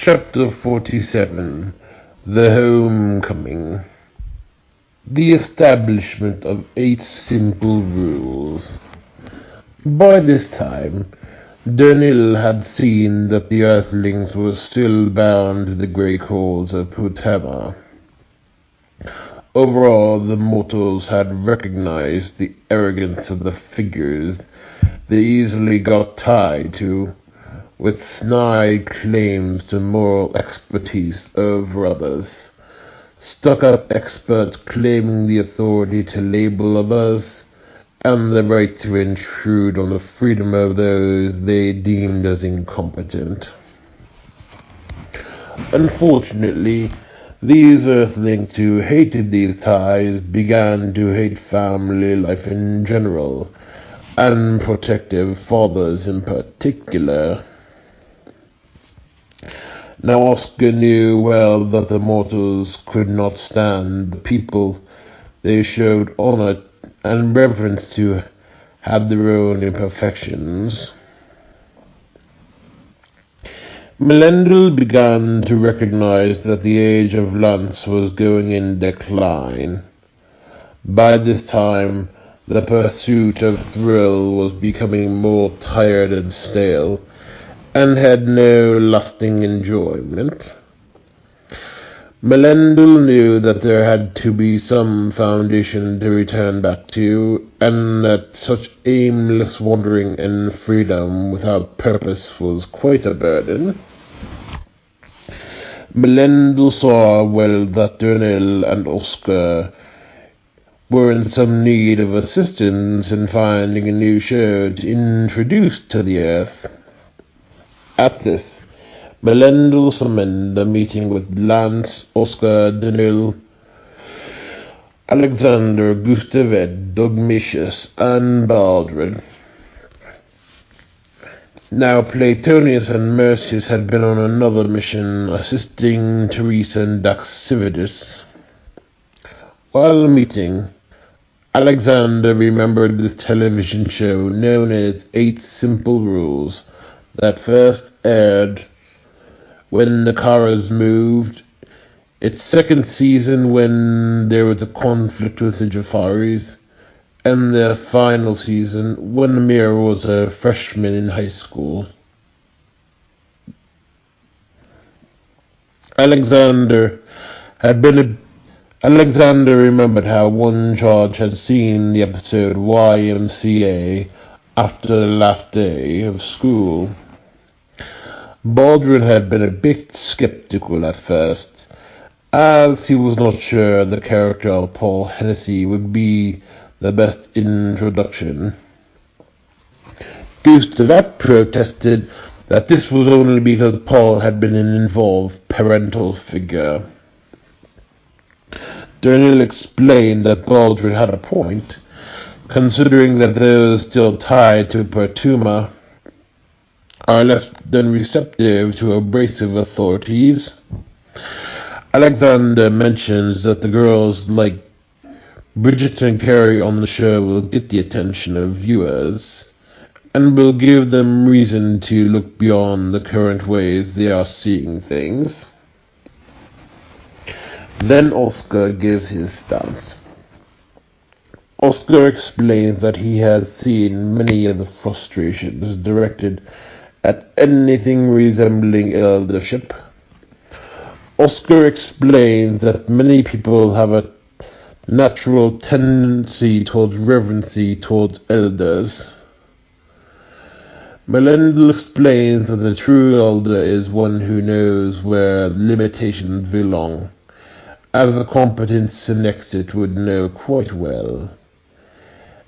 Chapter 47 The Homecoming. The establishment of 8 simple rules. By this time, Dernil had seen that the Earthlings were still bound to the grey cause of Putama. Overall, the mortals had recognized the arrogance of the figures they easily got tied to, with snide claims to moral expertise over others, stuck-up experts claiming the authority to label others, and the right to intrude on the freedom of those they deemed as incompetent. Unfortunately, these Earthlings who hated these ties began to hate family life in general, and protective fathers in particular. Now Oscar knew well that the mortals could not stand the people they showed honor and reverence to had their own imperfections. Melendel began to recognize that the age of Lance was going in decline. By this time, the pursuit of thrill was becoming more tired and stale, and had no lasting enjoyment. Melendel knew that there had to be some foundation to return back to, and that such aimless wandering and freedom without purpose was quite a burden. Melendel saw well that Dernil and Oscar were in some need of assistance in finding a new show to introduce to the Earth. At this, Melendel summoned a meeting with Lance, Oscar, Dernil, Alexander, Gustav Ed, Dogmatius, and Baldred. Now Platonius and Mercius had been on another mission, assisting Teresa and Daxivadus. While meeting, Alexander remembered this television show known as 8 Simple Rules that first aired when the Karas moved, its second season when there was a conflict with the Jafaris, and their final season when Amir was a freshman in high school. Alexander remembered how one charge had seen the episode YMCA after the last day of school. Baldwin had been a bit skeptical at first, as he was not sure the character of Paul Hennessy would be the best introduction. Gustav protested that this was only because Paul had been an involved parental figure. Dernil explained that Baldwin had a point, considering that those still tied to Pertuma are less than receptive to abrasive authorities. Alexander mentions that the girls like Bridget and Carrie on the show will get the attention of viewers, and will give them reason to look beyond the current ways they are seeing things. Then Oscar gives his stance. Oscar explains that he has seen many of the frustrations directed at anything resembling eldership. Oscar explains that many people have a natural tendency towards reverency towards elders. Melendel explains that the true elder is one who knows where limitations belong, as a competent Synexit would know quite well.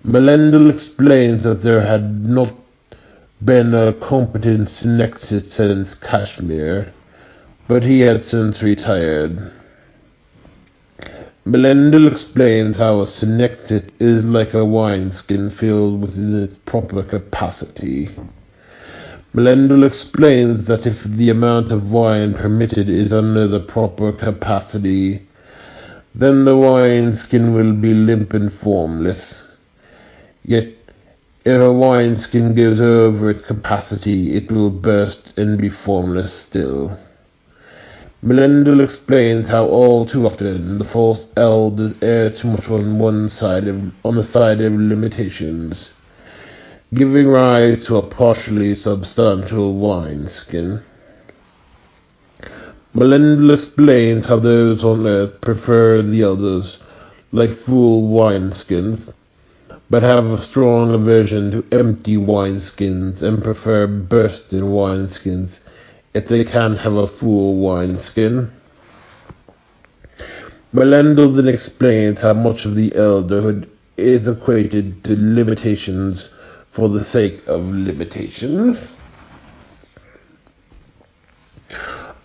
Melendel explains that there had not been a competent Synexit since Kashmir, but he had since retired. Melendel explains how a Synexit is like a wineskin filled within its proper capacity. Melendel explains that if the amount of wine permitted is under the proper capacity, then the wineskin will be limp and formless. Yet, if a wineskin goes over its capacity, it will burst and be formless still. Melendel explains how all too often the false elders err too much on the side of limitations, giving rise to a partially substantial wineskin. Melendel explains how those on earth prefer the elders like full wineskins, but have a strong aversion to empty wineskins and prefer bursting wineskins if they can't have a full wineskin. Melendel then explains how much of the elderhood is equated to limitations for the sake of limitations.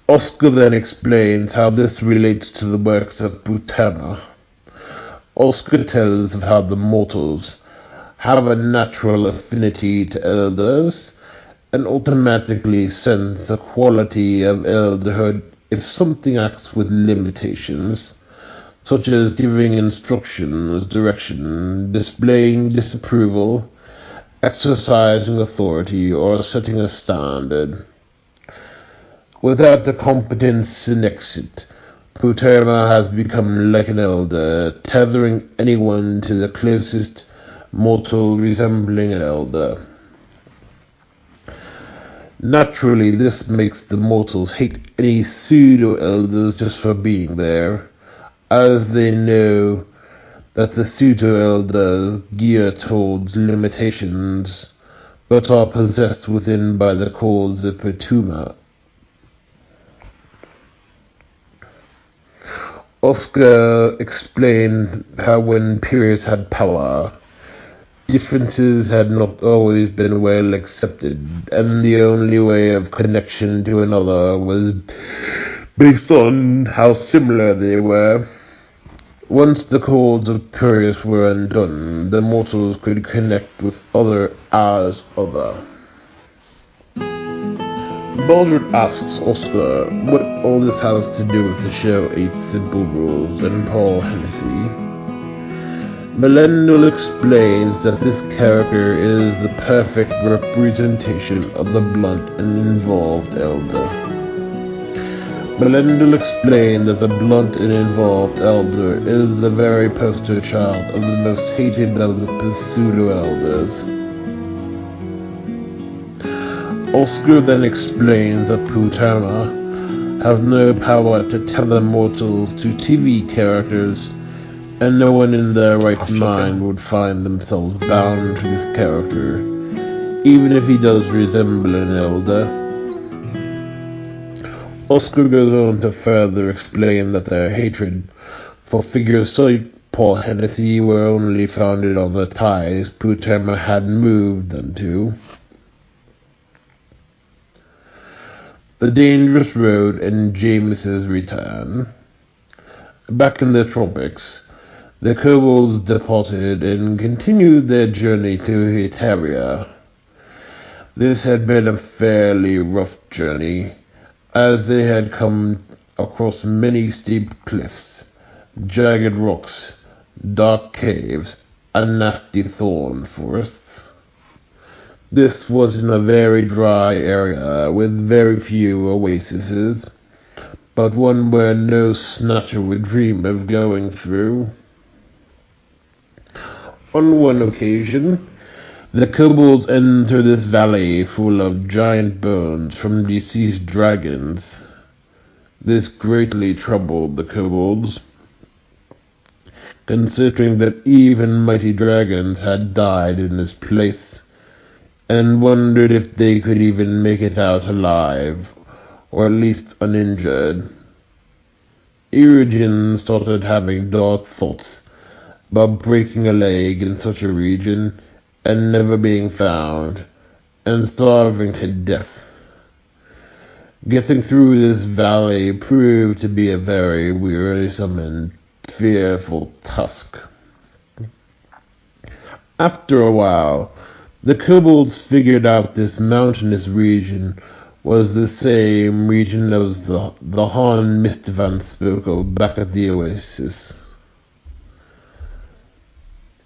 Oscar then explains how this relates to the works of Putana. Oscar tells of how the mortals have a natural affinity to elders and automatically sense a quality of elderhood if something acts with limitations, such as giving instructions, direction, displaying disapproval, exercising authority, or setting a standard. Without the competence in exit, Putana has become like an elder, tethering anyone to the closest mortal resembling an elder. Naturally, this makes the mortals hate any pseudo-elders just for being there, as they know that the pseudo-elders gear towards limitations, but are possessed within by the cause of Putana. Oscar explained how when Pyrrhus had power, differences had not always been well accepted, and the only way of connection to another was based on how similar they were. Once the cords of Pyrrhus were undone, the mortals could connect with other as other. Baldred asks Oscar what all this has to do with the show 8 Simple Rules and Paul Hennessy. Melendel explains that this character is the perfect representation of the blunt and involved elder. Melendel explained that the blunt and involved elder is the very poster child of the most hated of the pseudo-elders. Oscar then explains that Putana has no power to tether mortals to TV characters, and no one in their right mind would find themselves bound to this character, even if he does resemble an elder. Oscar goes on to further explain that their hatred for figures like Paul Hennessy were only founded on the ties Putana had moved them to. The Dangerous Road and James's Return. Back in the tropics, the kobolds departed and continued their journey to Hetaria. This had been a fairly rough journey, as they had come across many steep cliffs, jagged rocks, dark caves, and nasty thorn forests. This was in a very dry area with very few oases, but one where no snatcher would dream of going through. On one occasion, the kobolds entered this valley full of giant bones from deceased dragons. This greatly troubled the kobolds, considering that even mighty dragons had died in this place, and wondered if they could even make it out alive, or at least uninjured. Iridian started having dark thoughts about breaking a leg in such a region and never being found, and starving to death. Getting through this valley proved to be a very wearisome and fearful task. After a while, the kobolds figured out this mountainous region was the same region as the Han Mistvan spoke of back at the oasis.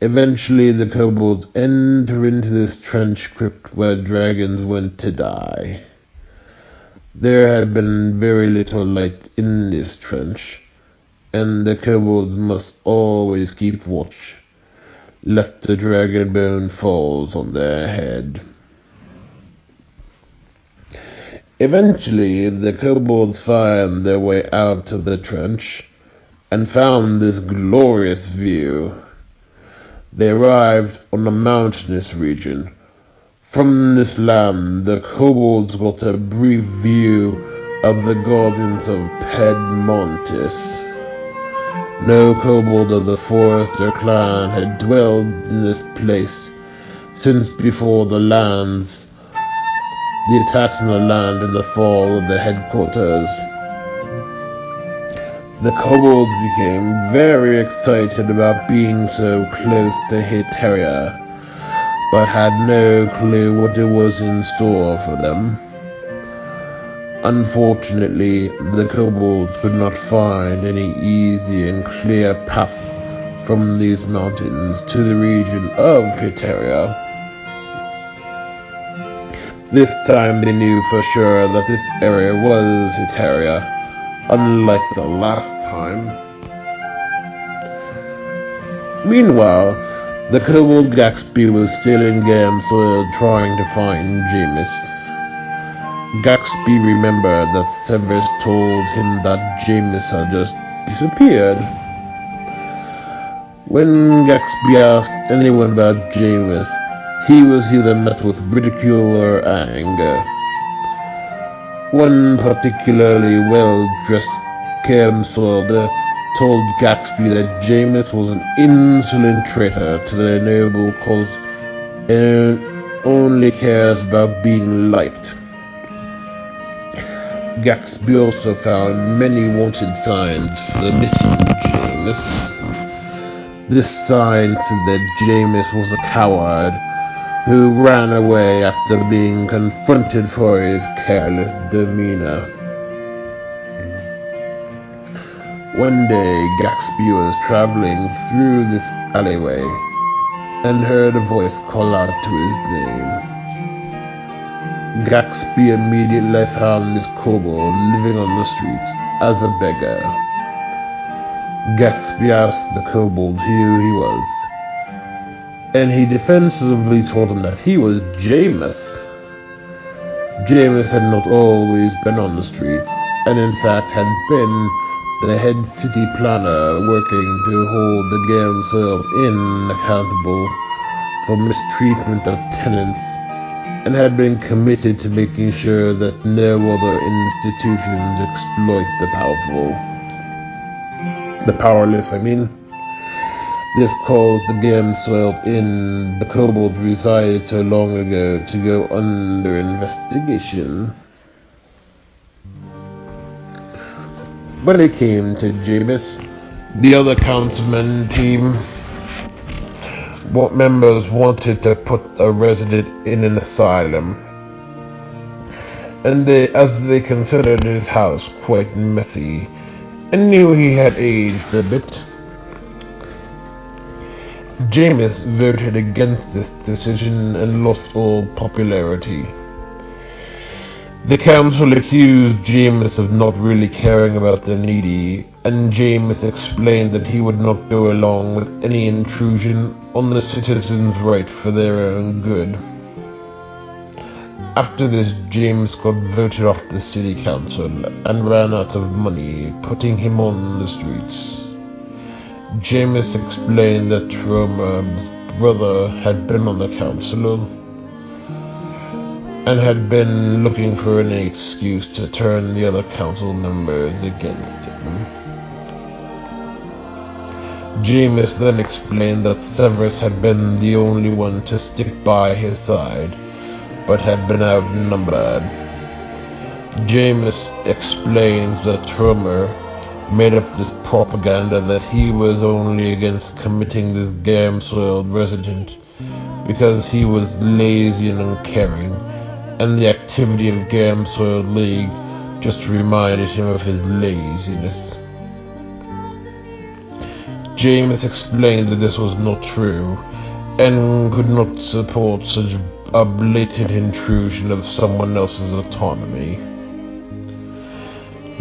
Eventually the kobolds enter into this trench crypt where dragons went to die. There had been very little light in this trench, and the kobolds must always keep watch, lest the dragon bone falls on their head. Eventually, the kobolds found their way out of the trench, and found this glorious view. They arrived on a mountainous region. From this land, the kobolds got a brief view of the gardens of Pedmontis. No kobold of the Forester clan had dwelled in this place since before the attacks on the land and the fall of the headquarters. The kobolds became very excited about being so close to Heteria, but had no clue what it was in store for them. Unfortunately, the kobolds could not find any easy and clear path from these mountains to the region of Heteria. This time they knew for sure that this area was Heteria, unlike the last time. Meanwhile, the kobold Gaxby was still in Gamsoil trying to find Jamis. Gaxby remembered that Severus told him that Jamis had just disappeared. When Gaxby asked anyone about Jamis, he was either met with ridicule or anger. One particularly well-dressed Gamsoilder told Gaxby that Jamis was an insolent traitor to the noble cause and only cares about being liked. Gaxby also found many wanted signs for the missing Jamis. This sign said that Jamis was a coward who ran away after being confronted for his careless demeanor. One day, Gaxby was traveling through this alleyway and heard a voice call out to his name. Gaxby immediately found this kobold living on the streets as a beggar. Gaxby asked the kobold who he was, and he defensively told him that he was Jamis. Jamis had not always been on the streets, and in fact had been the head city planner working to hold the Gamsoil Inn accountable for mistreatment of tenants, and had been committed to making sure that no other institutions exploit the powerless. This caused the Gamsoil Inn the kobolds resided so long ago to go under investigation. When it came to Jamis, the other councilman team, what members wanted to put a resident in an asylum, and as they considered his house quite messy, and knew he had aged a bit. Jamis voted against this decision and lost all popularity. The council accused Jamis of not really caring about the needy, and Jamis explained that he would not go along with any intrusion on the citizens' right for their own good. After this, Jamis got voted off the city council and ran out of money, putting him on the streets. Jamis explained that Tromer's brother had been on the council and had been looking for any excuse to turn the other council members against him. Jamis then explained that Severus had been the only one to stick by his side, but had been outnumbered. Jamis explains that Tromer made up this propaganda that he was only against committing this Gamsoil resident because he was lazy and uncaring, and the activity of Gamsoil League just reminded him of his laziness. Jamis explained that this was not true, and could not support such a blatant intrusion of someone else's autonomy.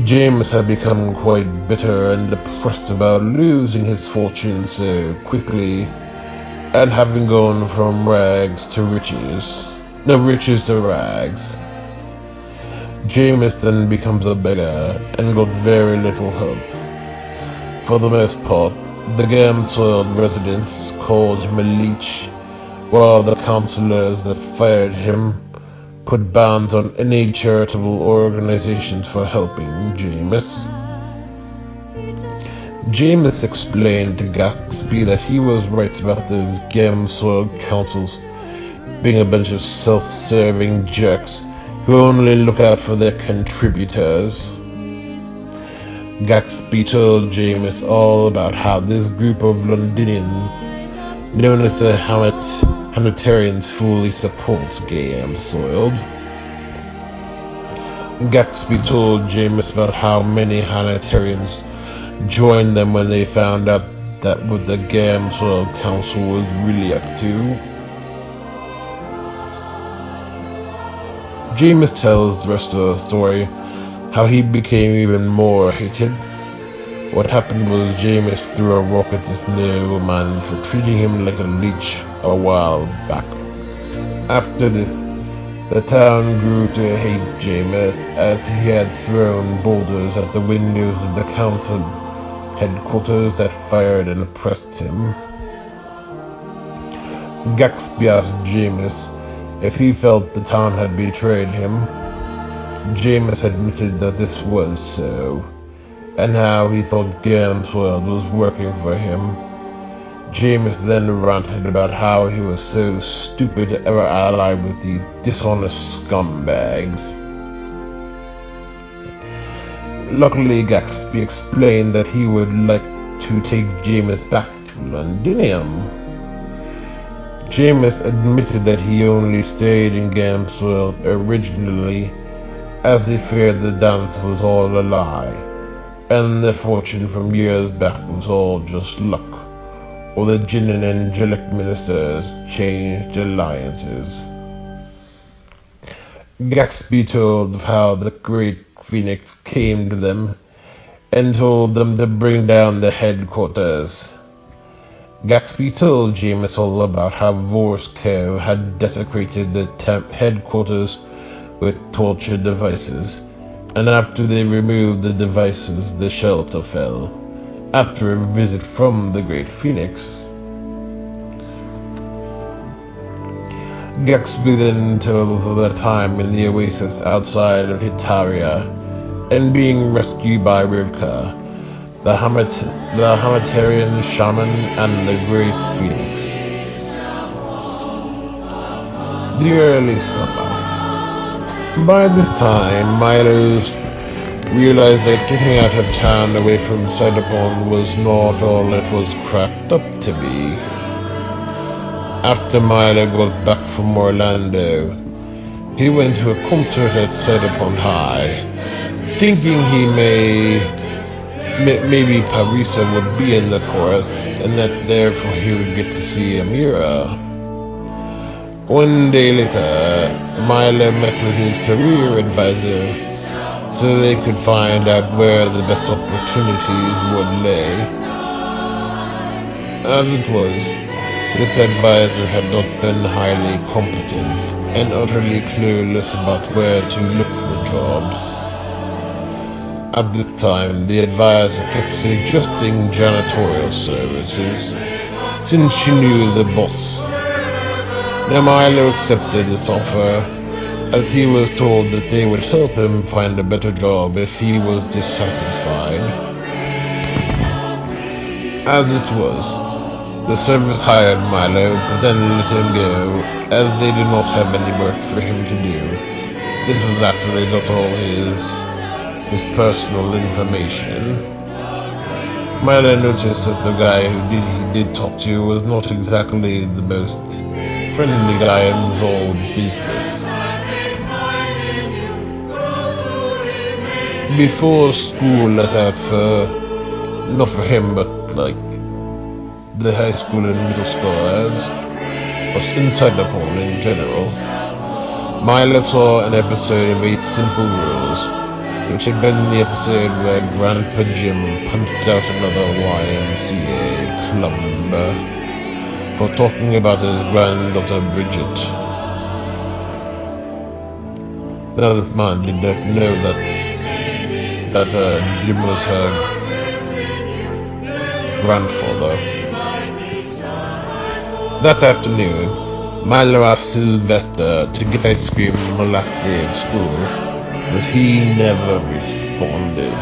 James had become quite bitter and depressed about losing his fortune so quickly and having gone from rags to riches. No, riches to rags. James then becomes a beggar and got very little help. For the most part, the gam-soiled residents called him a leech, while the councillors that fired him put bans on any charitable organizations for helping James. James explained to Gatsby that he was right about those gam-soiled councils being a bunch of self-serving jerks who only look out for their contributors. Gatsby told James all about how this group of Londonians, known as the Hanatarians, fully supports gam-soiled. Gatsby told James about how many Hanatarians joined them when they found out that what the gam-soiled council was really up to. James tells the rest of the story, how he became even more hated. What happened was James threw a rock at this nobleman for treating him like a leech a while back. After this, the town grew to hate James, as he had thrown boulders at the windows of the council headquarters that fired and oppressed him. Gatsby asked James if he felt the town had betrayed him. James admitted that this was so, and how he thought gam-soiled was working for him. James then ranted about how he was so stupid to ever ally with these dishonest scumbags. Luckily, Gatsby explained that he would like to take James back to Londinium. James admitted that he only stayed in gam-soiled originally, as he feared the dance was all a lie, and the fortune from years back was all just luck, or the Jinn and angelic ministers changed alliances. Gatsby told of how the great Phoenix came to them and told them to bring down the headquarters. Gatsby told James all about how Vorsko had desecrated the headquarters with torture devices, and after they removed the devices, the shelter fell, after a visit from the Great Phoenix. Gatsby then tells of their time in the oasis outside of Hitaria, and being rescued by Rivka, the Hamatarian shaman, and the Great Phoenix. The early summer. By this time, Milo realized that getting out of town away from Cyberpunk was not all it was cracked up to be. After Milo got back from Orlando, he went to a concert at Cyberpunk High, thinking maybe Parisa would be in the chorus, and that therefore he would get to see Amira. One day later, Milo met with his career advisor, so they could find out where the best opportunities would lay. As it was, this advisor had not been highly competent and utterly clueless about where to look for jobs. At this time, the advisor kept suggesting janitorial services, since she knew the boss. Now Milo accepted this offer, as he was told that they would help him find a better job if he was dissatisfied. As it was, the service hired Milo, but then let him go, as they did not have any work for him to do. This was after they got all his personal information. Milo noticed that the guy who he did talk to was not exactly the most friendly guy in his whole business. Before school let out for, not for him, but like the high school and middle schoolers, or inside the porn in general, Milo saw an episode of 8 Simple Rules, which had been the episode where Grandpa Jim punched out another YMCA club member for talking about his granddaughter Bridget. Now this man did not know that Jim was her grandfather. That afternoon, Milo asked Sylvester to get ice cream on the last day of school, but he never responded.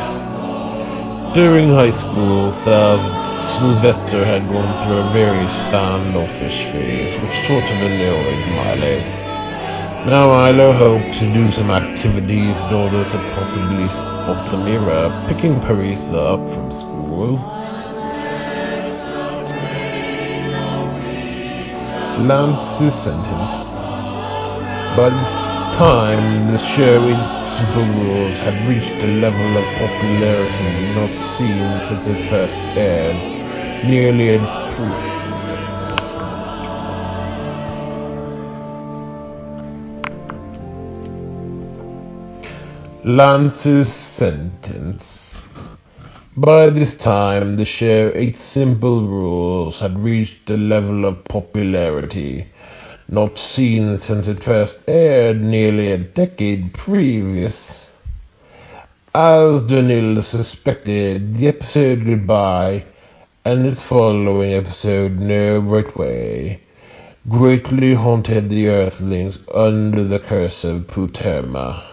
During high school, Sylvester had gone through a very standoffish phase, which sort of annoyed Milo. Now Milo hoped to do some activities in order to possibly stop the mirror picking Parisa up from school. Lance's sentence. By this time, the show in Simple Rules had reached a level of popularity not seen since it first aired, nearly a Lance's sentence. By this time, the show Eight Simple Rules had reached a level of popularity not seen since it first aired nearly a decade previous. As Daniel suspected, the episode Goodbye and its following episode No Right Way greatly haunted the Earthlings under the curse of Puterma.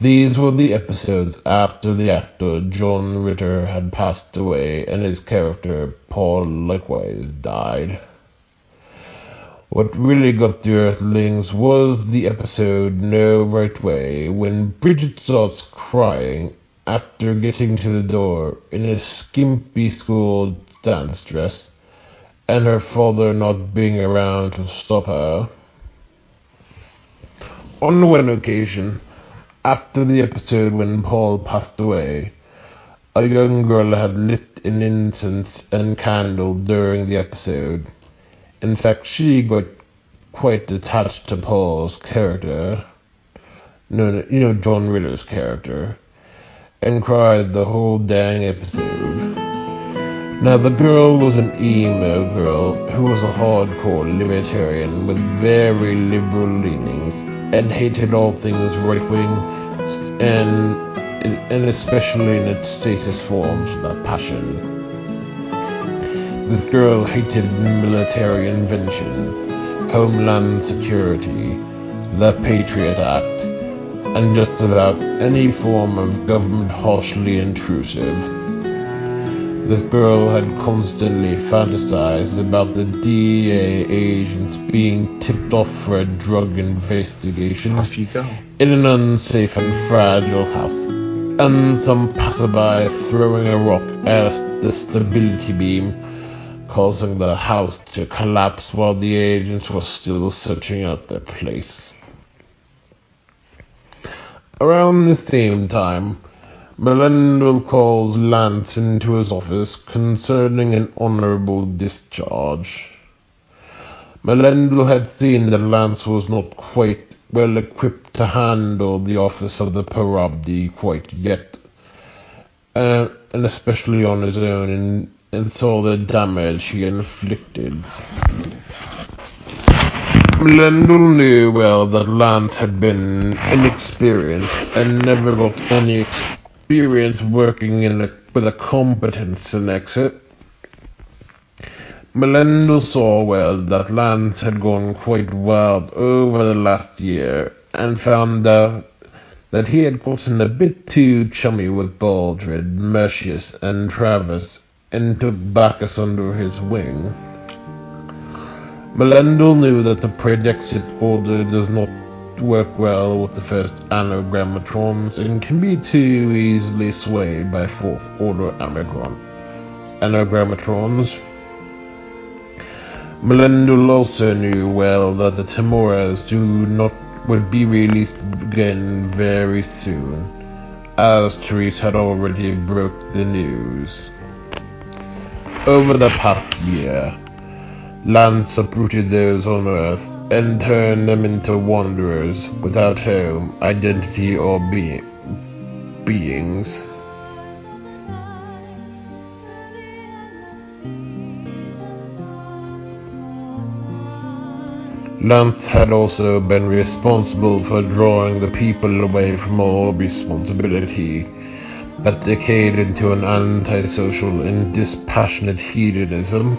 These were the episodes after the actor John Ritter had passed away and his character Paul likewise died. What really got the Earthlings was the episode No Right Way, when Bridget starts crying after getting to the door in a skimpy school dance dress, and her father not being around to stop her. On one occasion, after the episode when Paul passed away, a young girl had lit an incense and candle during the episode. In fact, she got quite attached to Paul's character, John Ritter's character, and cried the whole dang episode. Now, the girl was an emo girl who was a hardcore libertarian with very liberal leanings and hated all things right-wing, and especially in its status forms of passion. This girl hated military invention, Homeland Security, the Patriot Act, and just about any form of government harshly intrusive. This girl had constantly fantasized about the DEA agents being tipped off for a drug investigation Off you go. in an unsafe and fragile house, and some passerby throwing a rock at the stability beam, causing the house to collapse while the agents were still searching out the place. Around the same time, Melendel calls Lance into his office concerning an honorable discharge. Melendel had seen that Lance was not quite well equipped to handle the office of the Parabdi quite yet, and especially on his own, and saw the damage he inflicted. Melendel knew well that Lance had been inexperienced and never got any experience working with a competence in exit. Melendel saw well that Lance had gone quite wild over the last year, and found out that he had gotten a bit too chummy with Baldred, Mercius, and Travis, and took Bacchus under his wing. Melendel knew that the pre-exit order does not work well with the first anagrammatrons and can be too easily swayed by fourth order anagrammatrons. Melendel also knew well that the Temoras would be released again very soon, as Therese had already broke the news. Over the past year, Lance uprooted those on Earth and turned them into wanderers without home, identity, or being. beings. Lance had also been responsible for drawing the people away from all responsibility that decayed into an antisocial and dispassionate hedonism.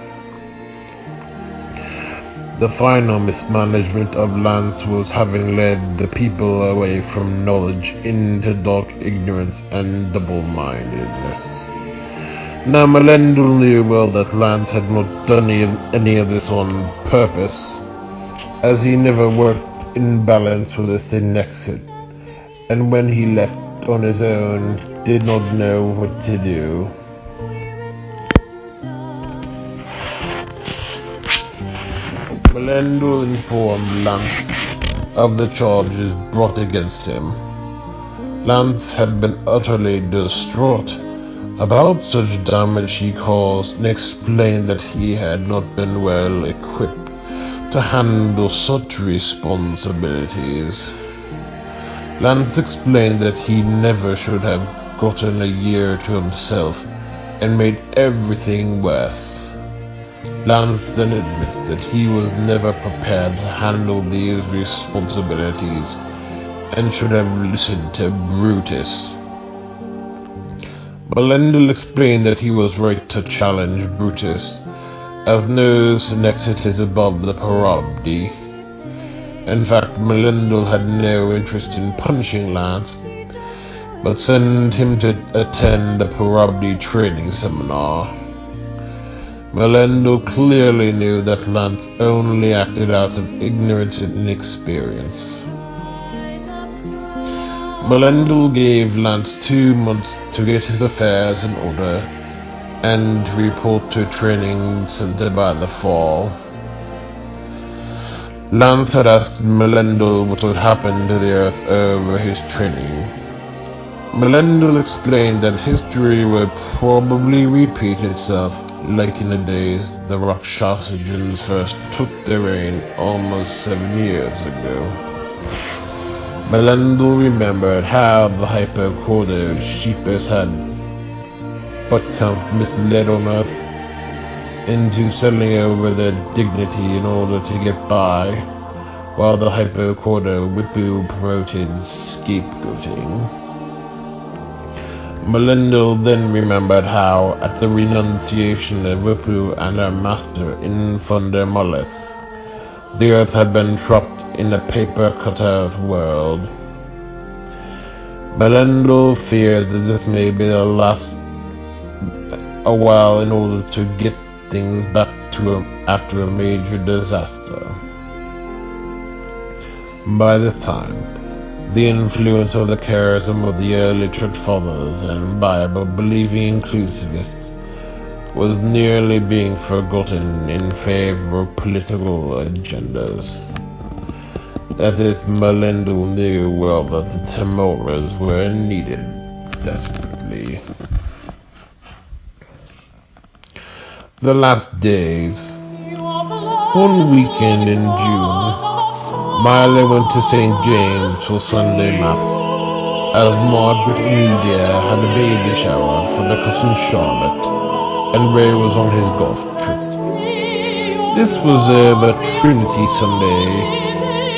The final mismanagement of Lance was having led the people away from knowledge into dark ignorance and double-mindedness. Now Melendel knew well that Lance had not done any of this on purpose, as he never worked in balance with a thin exit, and when he left on his own, did not know what to do. Melendel informed Lance of the charges brought against him. Lance had been utterly distraught about such damage he caused, and explained that he had not been well equipped to handle such responsibilities. Lance explained that he never should have gotten a year to himself and made everything worse. Lance then admits that he was never prepared to handle these responsibilities and should have listened to Brutus. Melendel explained that he was right to challenge Brutus, as no synexit is above the parabdi. In fact, Melendel had no interest in punishing Lance, but sent him to attend the parabdi training seminar. Melendel clearly knew that Lance only acted out of ignorance and inexperience. Melendel gave Lance 2 months to get his affairs in order and to report to a training center by the fall. Lance had asked Melendel what would happen to the earth over his training. Melendel explained that history would probably repeat itself like in the days the Rakshasajinns first took their reign almost 7 years ago. Melendel remembered how the hyper-corded sheepers had but misled on earth into selling over their dignity in order to get by, while the hyper-corder Whippu promoted scapegoating. Melendel then remembered how, at the renunciation of Whippu and her master Infunder Mollis, the earth had been trapped in a paper-cutout world. Melendel feared that this may be the last a while in order to get things back to after a major disaster. By this time, the influence of the charism of the early church fathers and Bible-believing inclusivists was nearly being forgotten in favor of political agendas. That is, Melendel knew well that the Templars were needed desperately. The last days. One weekend in June, Miley went to St. James for Sunday Mass, as Margaret and Lydia had a baby shower for their cousin Charlotte, and Ray was on his golf trip. This was over Trinity Sunday,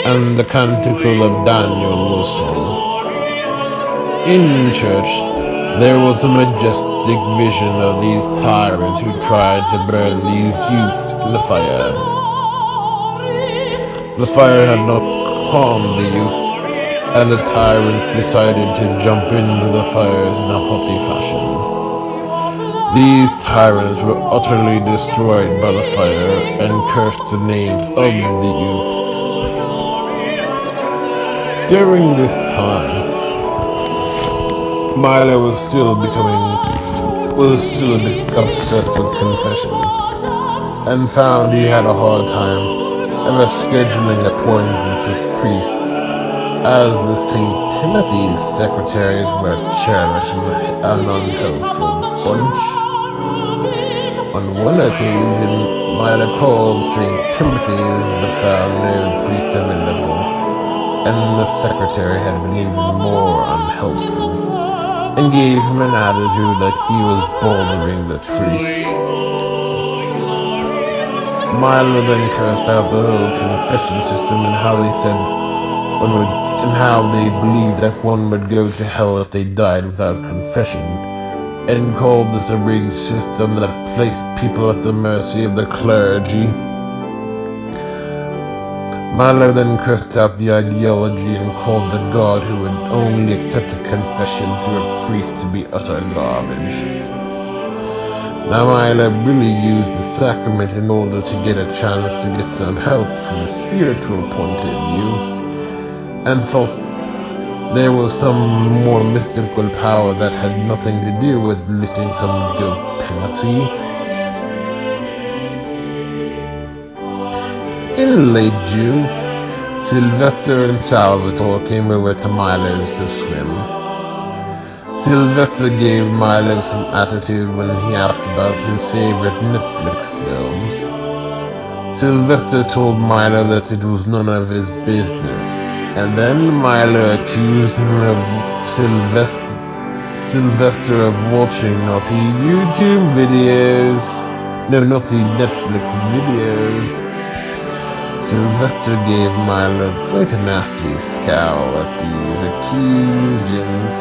and the Canticle of Daniel was sung. In church, there was a majestic vision of these tyrants who tried to burn these youths in the fire. The fire had not calmed the youths, and the tyrants decided to jump into the fires in a haughty fashion. These tyrants were utterly destroyed by the fire and cursed the names of the youths. During this time, Milo was still a bit obsessed with confession, and found he had a hard time ever scheduling appointments with priests, as the St. Timothy's secretaries were churlish and unhelpful bunch. On one occasion, Milo called St. Timothy's but found no priest available, and the secretary had been even more unhelpful. and gave him an attitude like he was bothering the priest. Milo then cursed out the whole confession system and how they believed that one would go to hell if they died without confession, and called this a rigged system that placed people at the mercy of the clergy. Milo then cursed out the ideology and called the God who would only accept a confession through a priest to be utter garbage. Now Milo really used the sacrament in order to get a chance to get some help from a spiritual point of view, and thought there was some more mystical power that had nothing to do with lifting some guilt penalty. In late June, Sylvester and Salvatore came over to Milo's to swim. Sylvester gave Milo some attitude when he asked about his favorite Netflix films. Sylvester told Milo that it was none of his business, and then Milo accused him of Sylvester of watching naughty YouTube videos. No, naughty Netflix videos. Sylvester gave Milo quite a nasty scowl at these accusations.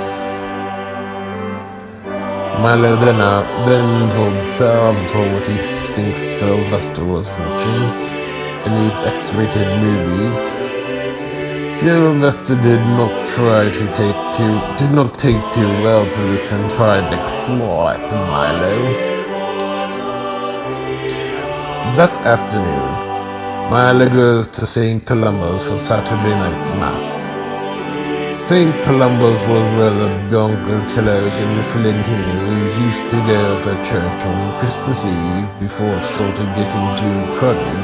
Milo then told Salvatore what he thinks Sylvester was watching in these X-rated movies. Sylvester did not take too well to this and tried to claw at Milo. That afternoon, Milo goes to St. Columba's for Saturday night mass. St. Columba's was where the Biancocellos and the Florentines used to go for church on Christmas Eve before it started getting too crowded.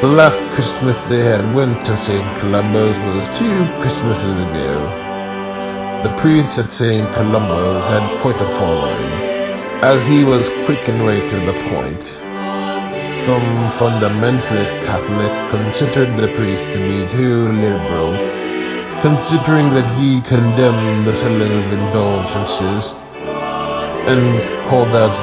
The last Christmas they had went to St. Columba's was 2 Christmases ago. The priest at St. Columba's had quite a following, as he was quick and right to the point. Some fundamentalist Catholics considered the priest to be too liberal, considering that he condemned the selling of indulgences and called out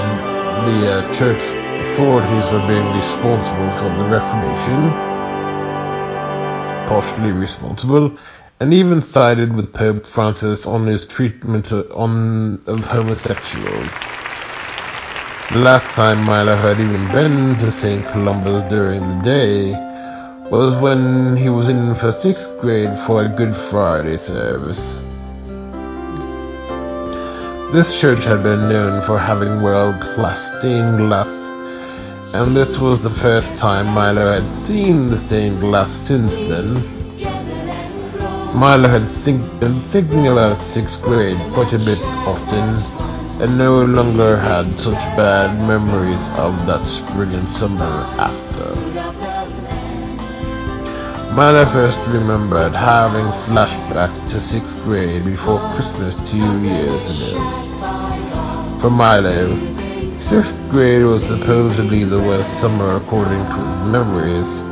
the church authorities for being responsible for the Reformation, partially responsible, and even sided with Pope Francis on his treatment of homosexuals. The last time Milo had even been to St. Columba's during the day was when he was in for 6th grade for a Good Friday service. This church had been known for having world-class stained glass, and this was the first time Milo had seen the stained glass since then. Milo had been thinking about 6th grade quite a bit often, and no longer had such bad memories of that spring and summer after. Milo first remembered having flashbacks to 6th grade before Christmas 2 years ago. For Milo, 6th grade was supposedly the worst summer according to his memories,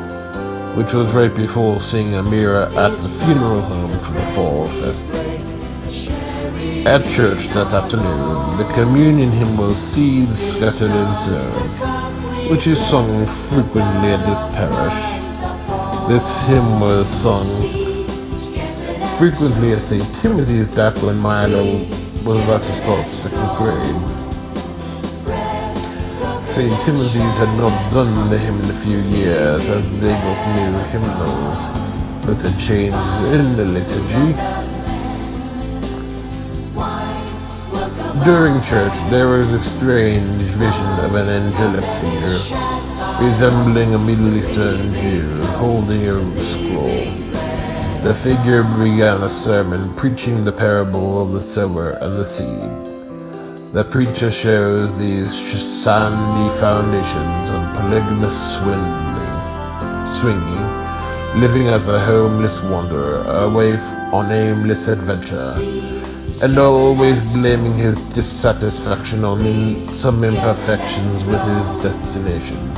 which was right before seeing Amira at the funeral home for the Fall Fest. At church that afternoon, the communion hymn was Seeds Scattered and Sown, which is sung frequently at this parish. This hymn was sung frequently at St. Timothy's back when Milo was about to start 2nd grade. St. Timothy's had not done the hymn in a few years, as they got new hymnals with a change in the liturgy. During church, there was a strange vision of an angelic figure, resembling a Middle Eastern Jew, holding a scroll. The figure began a sermon preaching the parable of the sower and the seed. The preacher shows these sandy foundations on polygamous swinging, living as a homeless wanderer, away on aimless adventure, and always blaming his dissatisfaction on some imperfections with his destination.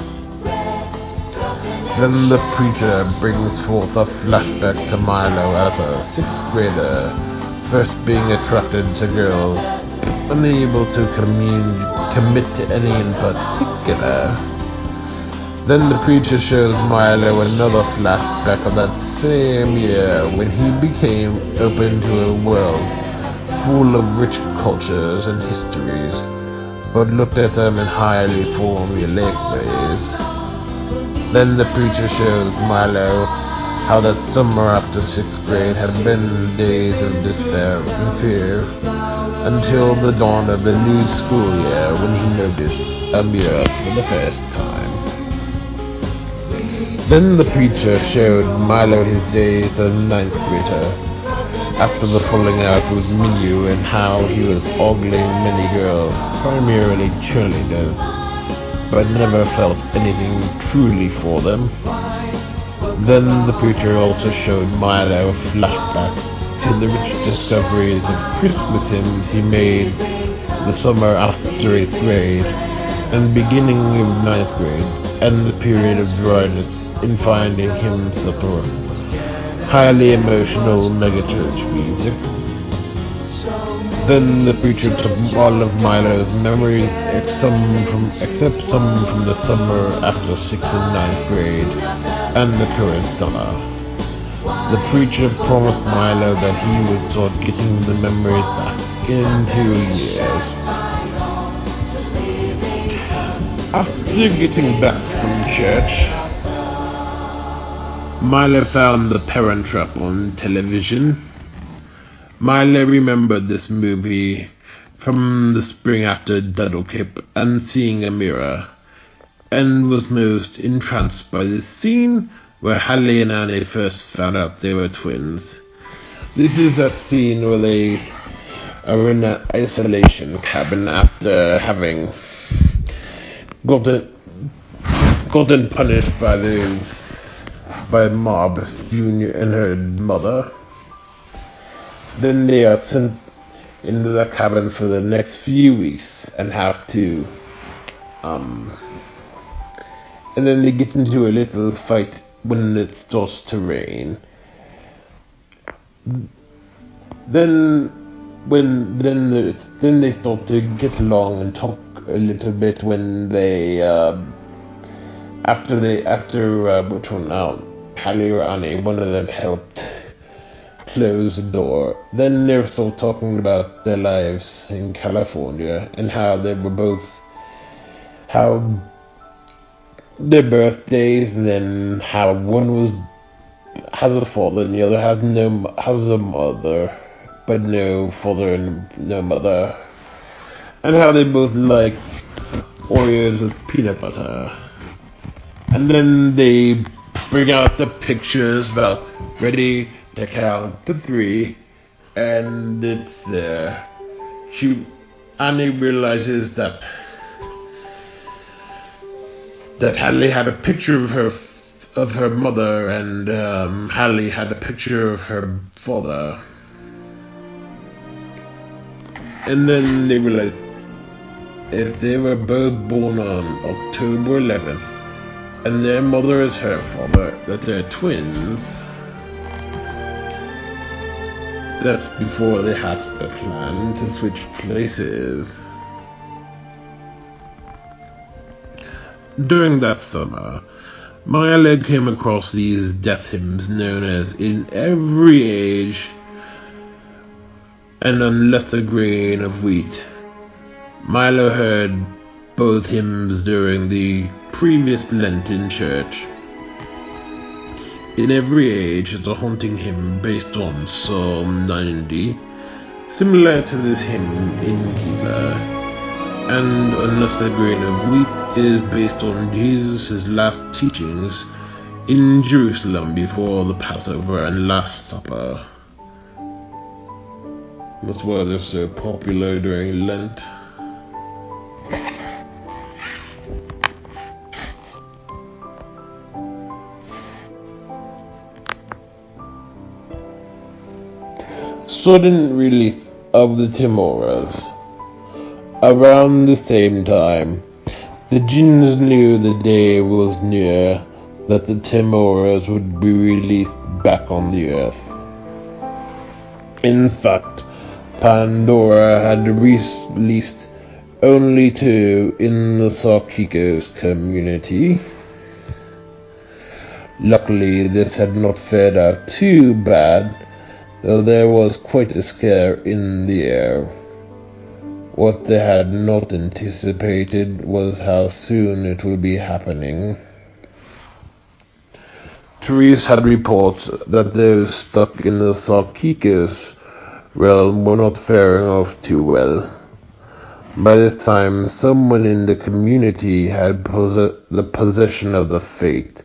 Then the preacher brings forth a flashback to Milo as a 6th grader, first being attracted to girls, unable to commit to any in particular. Then the preacher shows Milo another flashback of that same year when he became open to a world full of rich cultures and histories, but looked at them in highly formulaic ways. Then the preacher shows Milo how that summer after 6th grade had been days of despair and fear, until the dawn of the new school year when he noticed a mirror for the first time. Then the preacher showed Milo his days as a 9th grader, after the falling out with Minyu, and how he was ogling many girls, primarily cheerleaders, but never felt anything truly for them. Then the preacher also showed Milo flashbacks to the rich discoveries of Christmas hymns he made the summer after 8th grade and beginning of 9th grade, and the period of dryness in finding him supper, highly emotional megachurch music. Then the preacher took all of Milo's memories, except some from the summer after 6th and 9th grade, and the current summer. The preacher promised Milo that he would start getting the memories back in 2 years. After getting back from church, Milo found The Parent Trap on television. Milo remembered this movie from the spring after Duddlecap and seeing a mirror, and was most entranced by the scene where Hallie and Annie first found out they were twins. This is that scene where they are in an isolation cabin after having gotten punished by Mob Jr. and her mother. Then they are sent into the cabin for the next few weeks and have to and then they get into a little fight when it starts to rain. Then they start to get along and talk a little bit when they Hallie or Annie, one of them helped close the door. Then they were still talking about their lives in California and how their birthdays, and then how one has a father and the other has a mother, but no father and no mother, and how they both like Oreos with peanut butter. And then they bring out the pictures about ready to count to 3, and it's there. Annie realizes that Hallie had a picture of her mother, and Hallie had a picture of her father. And then they realized if they were both born on October 11th, and their mother is her father, that they're twins. That's before they hatched the plan to switch places. During that summer, Milo came across these death hymns known as In Every Age and Unless a Grain of Wheat. Milo heard both hymns during the previous Lent in church. In Every Age is a haunting hymn based on Psalm 90, similar to this hymn in Gila, and Unless a Grain of Wheat is based on Jesus' last teachings in Jerusalem before the Passover and Last Supper. That's why they're so popular during Lent. Sudden release of the Timoras. Around the same time, the Jinns knew the day was near that the Timoras would be released back on the earth. In fact, Pandora had released only 2 in the Sarkikos community. Luckily, this had not fared out too bad, though there was quite a scare in the air. What they had not anticipated was how soon it would be happening. Therese had reports that those stuck in the Sarkikos realm were not faring off too well. By this time, someone in the community had the possession of the fate,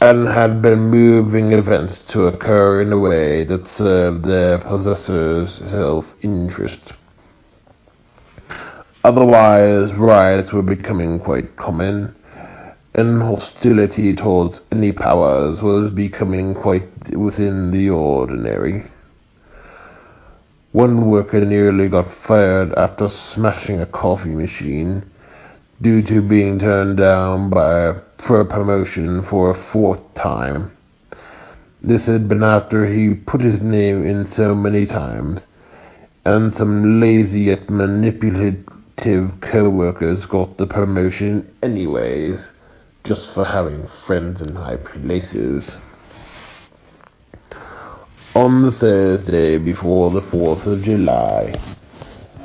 and had been moving events to occur in a way that served their possessor's self-interest. Otherwise, riots were becoming quite common, and hostility towards any powers was becoming quite within the ordinary. One worker nearly got fired after smashing a coffee machine, due to being turned down for a promotion for a 4th time. This had been after he put his name in so many times, and some lazy yet manipulative co-workers got the promotion anyways, just for having friends in high places. On the Thursday before the 4th of July,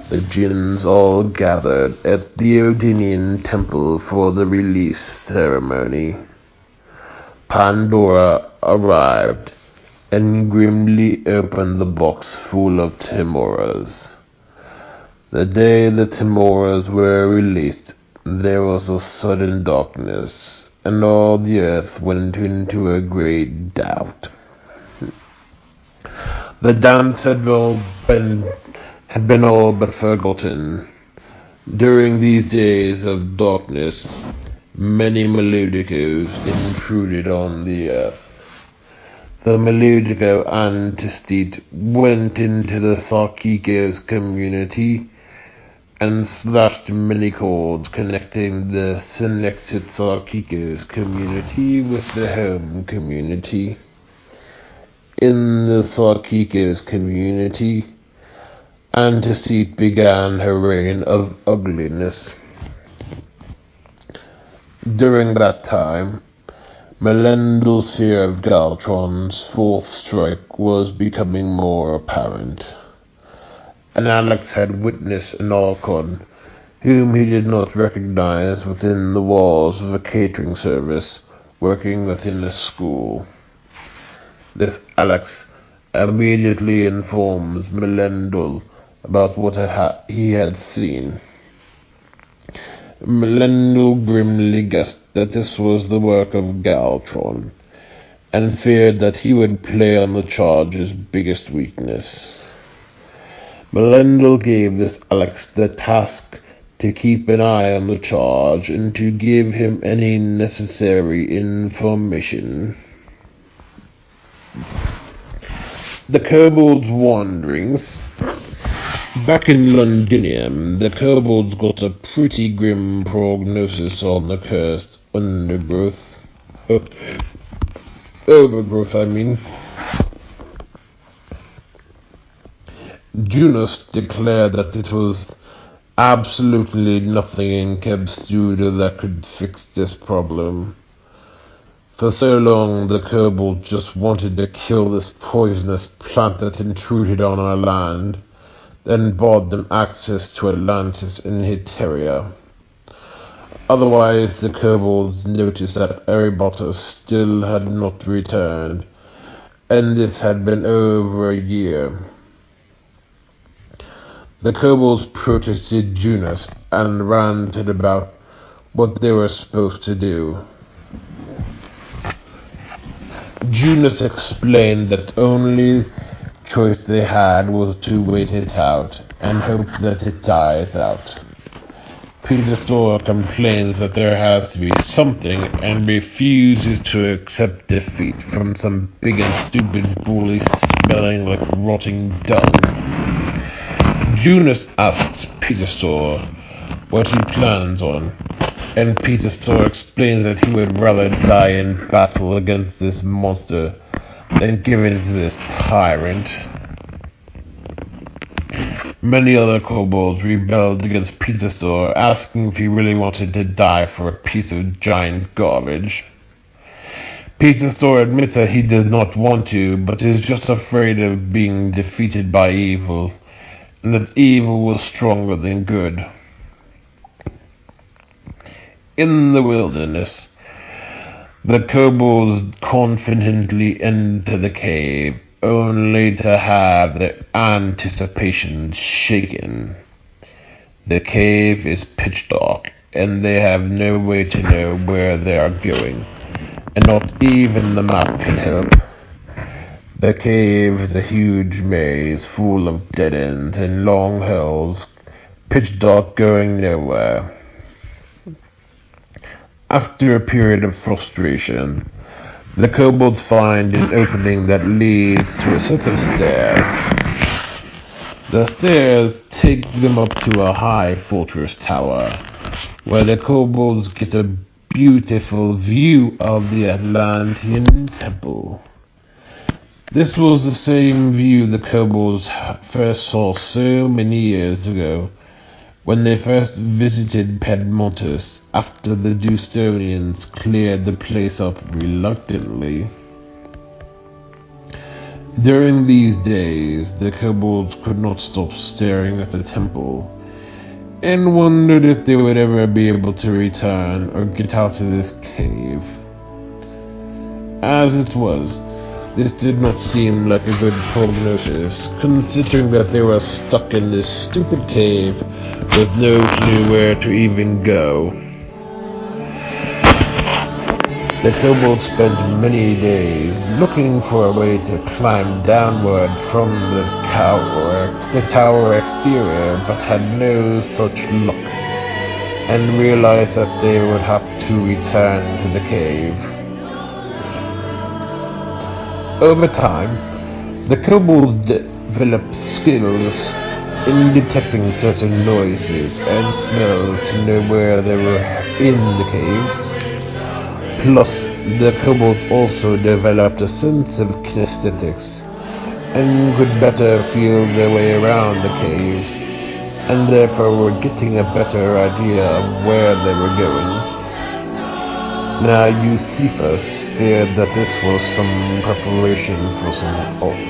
the Jinns all gathered at the Odinian temple for the release ceremony. Pandora arrived and grimly opened the box full of Timoras. The day the Timoras were released, there was a sudden darkness, and all the earth went into a great doubt. The dance had been all but forgotten. During these days of darkness, many melodicos intruded on the earth. The melodico Antistate went into the Sarkikos community and slashed many cords connecting the Senexit Sarkikos community with the home community. In the Sarkikos community, Antistate began her reign of ugliness. During that time, Melendil's fear of Galtron's 4th strike was becoming more apparent, and Alex had witnessed an Archon, whom he did not recognize within the walls of a catering service working within a school. This Alex immediately informs Melendil about what he had seen. Melendil grimly guessed that this was the work of Galtron, and feared that he would play on the charge's biggest weakness. Melendil gave this Alex the task to keep an eye on the charge and to give him any necessary information. The Kobold's wanderings. Back in Londinium, the Kobolds got a pretty grim prognosis on the cursed overgrowth, I mean. Junus declared that it was absolutely nothing in Keb Studio that could fix this problem. For so long, the Kobolds just wanted to kill this poisonous plant that intruded on our land, then barred them access to Atlantis and Heteria. Otherwise, the Kobolds noticed that Erebos still had not returned, and this had been over a year. The Kobolds protested Junus and ranted about what they were supposed to do. Junus explained that only choice they had was to wait it out and hope that it dies out. Peter Storer complains that there has to be something and refuses to accept defeat from some big and stupid bully smelling like rotting dung. Junus asks Peter Storer what he plans on, and Peter Storer explains that he would rather die in battle against this monster than give in to this tyrant. Many other kobolds rebelled against Peter Store, asking if he really wanted to die for a piece of giant garbage. Peter Store admits that he does not want to, but is just afraid of being defeated by evil, and that evil was stronger than good. In the wilderness, the kobolds confidently enter the cave, only to have their anticipations shaken. The cave is pitch dark, and they have no way to know where they are going, and not even the map can help. The cave is a huge maze full of dead ends and long halls, pitch dark, going nowhere. After a period of frustration, the kobolds find an opening that leads to a set of stairs. The stairs take them up to a high fortress tower, where the kobolds get a beautiful view of the Atlantean temple. This was the same view the kobolds first saw so many years ago, when they first visited Pedmontus after the Dustonians cleared the place up reluctantly. During these days, the kobolds could not stop staring at the temple, and wondered if they would ever be able to return or get out of this cave. As it was, this did not seem like a good prognosis, considering that they were stuck in this stupid cave with no clue where to even go. The kobolds spent many days looking for a way to climb downward from the tower exterior, but had no such luck, and realized that they would have to return to the cave. Over time, the kobolds developed skills in detecting certain noises and smells to know where they were in the caves. Plus, the kobolds also developed a sense of kinesthetics and could better feel their way around the caves, and therefore were getting a better idea of where they were going. Now Eusephus feared that this was some preparation for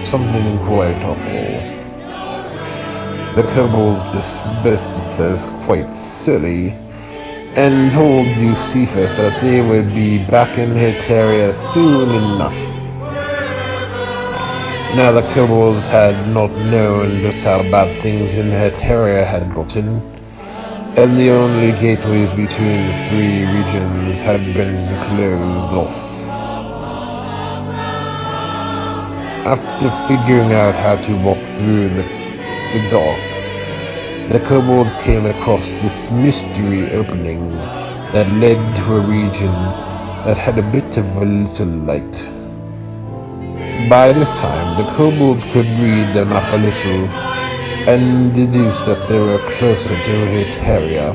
something quite awful. The kobolds dismissed this as quite silly, and told Eusephus that they would be back in Heteria soon enough. Now the kobolds had not known just how bad things in Heteria had gotten, and the only gateways between the three regions had been closed off. After figuring out how to walk through the dark, the kobolds came across this mystery opening that led to a region that had a bit of a little light. By this time, the kobolds could read the map a little, and deduced that they were closer to Heteria.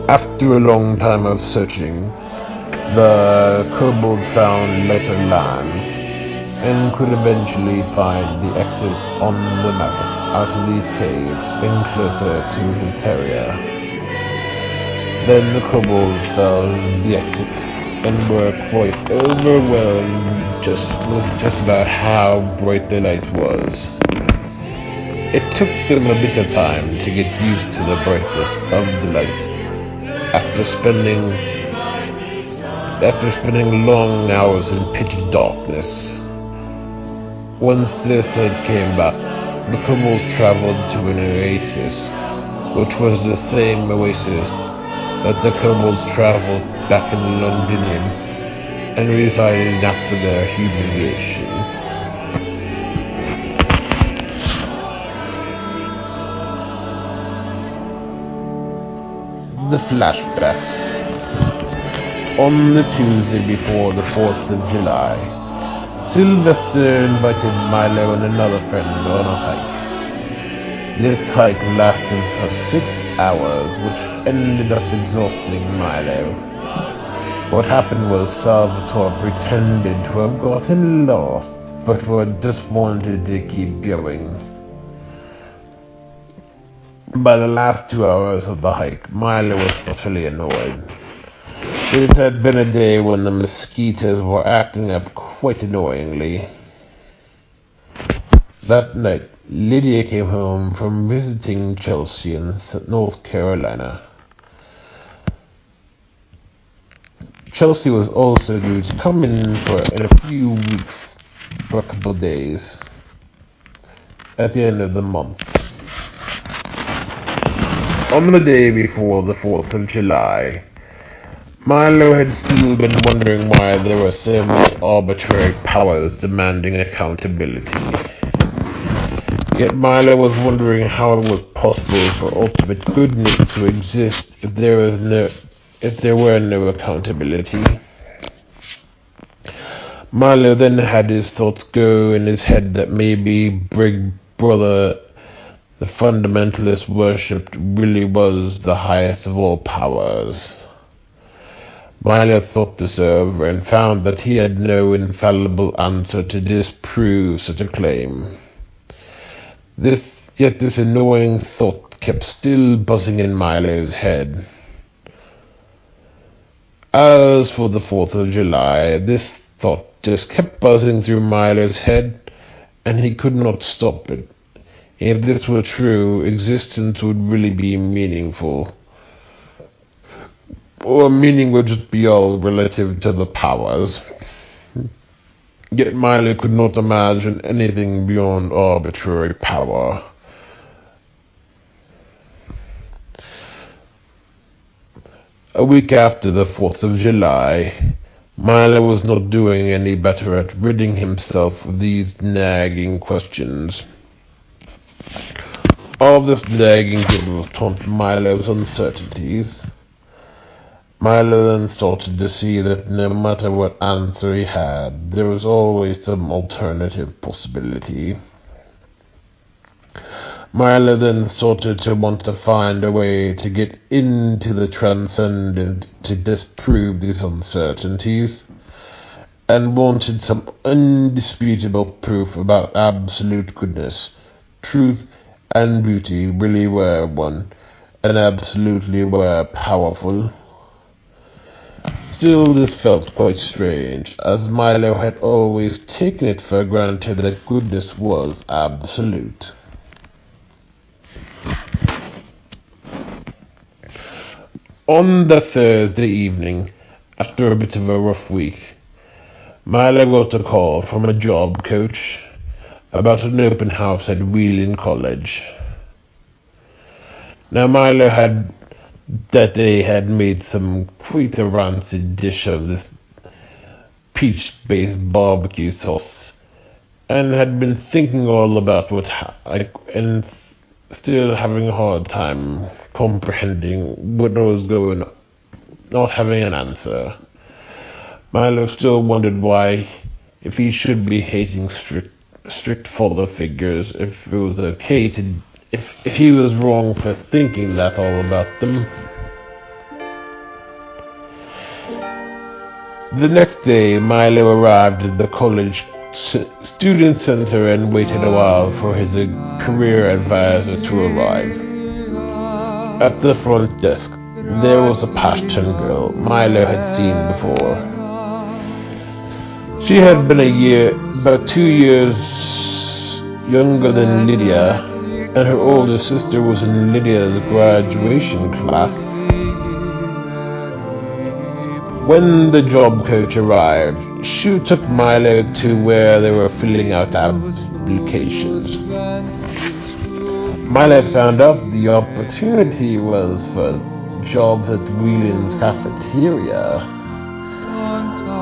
After a long time of searching, the kobolds found lighter lands, and could eventually find the exit on the map out of these caves and closer to Heteria. Then the kobolds found the exit, and were quite overwhelmed with just about how bright the light was. It took them a bit of time to get used to the brightness of the light, after spending long hours in pitch darkness. Once their sight came back, the kobolds traveled to an oasis, which was the same oasis that the kobolds traveled back in Londinium and resided after their humiliation. The flashbacks. On the Tuesday before the 4th of July, Sylvester invited Milo and another friend on a hike. This hike lasted for 6 hours, which ended up exhausting Milo. What happened was Salvatore pretended to have gotten lost, but just wanted to keep going. By the last 2 hours of the hike, Milo was utterly annoyed. It had been a day when the mosquitoes were acting up quite annoyingly. That night, Lydia came home from visiting Chelsea in North Carolina. Chelsea was also due to come in a few weeks for a couple of days at the end of the month. On the day before the 4th of July, Milo had still been wondering why there were so many arbitrary powers demanding accountability. Yet Milo was wondering how it was possible for ultimate goodness to exist if there were no accountability. Milo then had his thoughts go in his head that maybe Big Brother, the fundamentalist worshipped, really was the highest of all powers. Milo thought this over and found that he had no infallible answer to disprove such a claim. Yet this annoying thought kept still buzzing in Milo's head. As for the 4th of July, this thought just kept buzzing through Milo's head, and he could not stop it. If this were true, existence would really be meaningful. Or meaning would just be all relative to the powers. Yet Milo could not imagine anything beyond arbitrary power. A week after the 4th of July, Milo was not doing any better at ridding himself of these nagging questions. All this nagging did was taunt Milo's uncertainties. Milo then started to see that no matter what answer he had, there was always some alternative possibility. Milo then started to want to find a way to get into the transcendent to disprove these uncertainties, and wanted some indisputable proof about absolute goodness, truth, and beauty really were one, and absolutely were powerful. Still, this felt quite strange, as Milo had always taken it for granted that goodness was absolute. On the Thursday evening, after a bit of a rough week, Milo got a call from a job coach about an open house at VIII College. Now Milo had that day had made some quite a rancid dish of this peach-based barbecue sauce, and had been thinking all about and still having a hard time comprehending what was going on, not having an answer. Milo still wondered why, if he should be hating strict father figures, if it was okay to, if he was wrong for thinking that all about them. The next day, Milo arrived at the college student center and waited a while for his career advisor to arrive. At the front desk, there was a Pashtun girl Milo had seen before. She had been about 2 years younger than Lydia, and her older sister was in Lydia's graduation class. When the job coach arrived, she took Milo to where they were filling out applications. Milo found out the opportunity was for jobs at Whelan's cafeteria.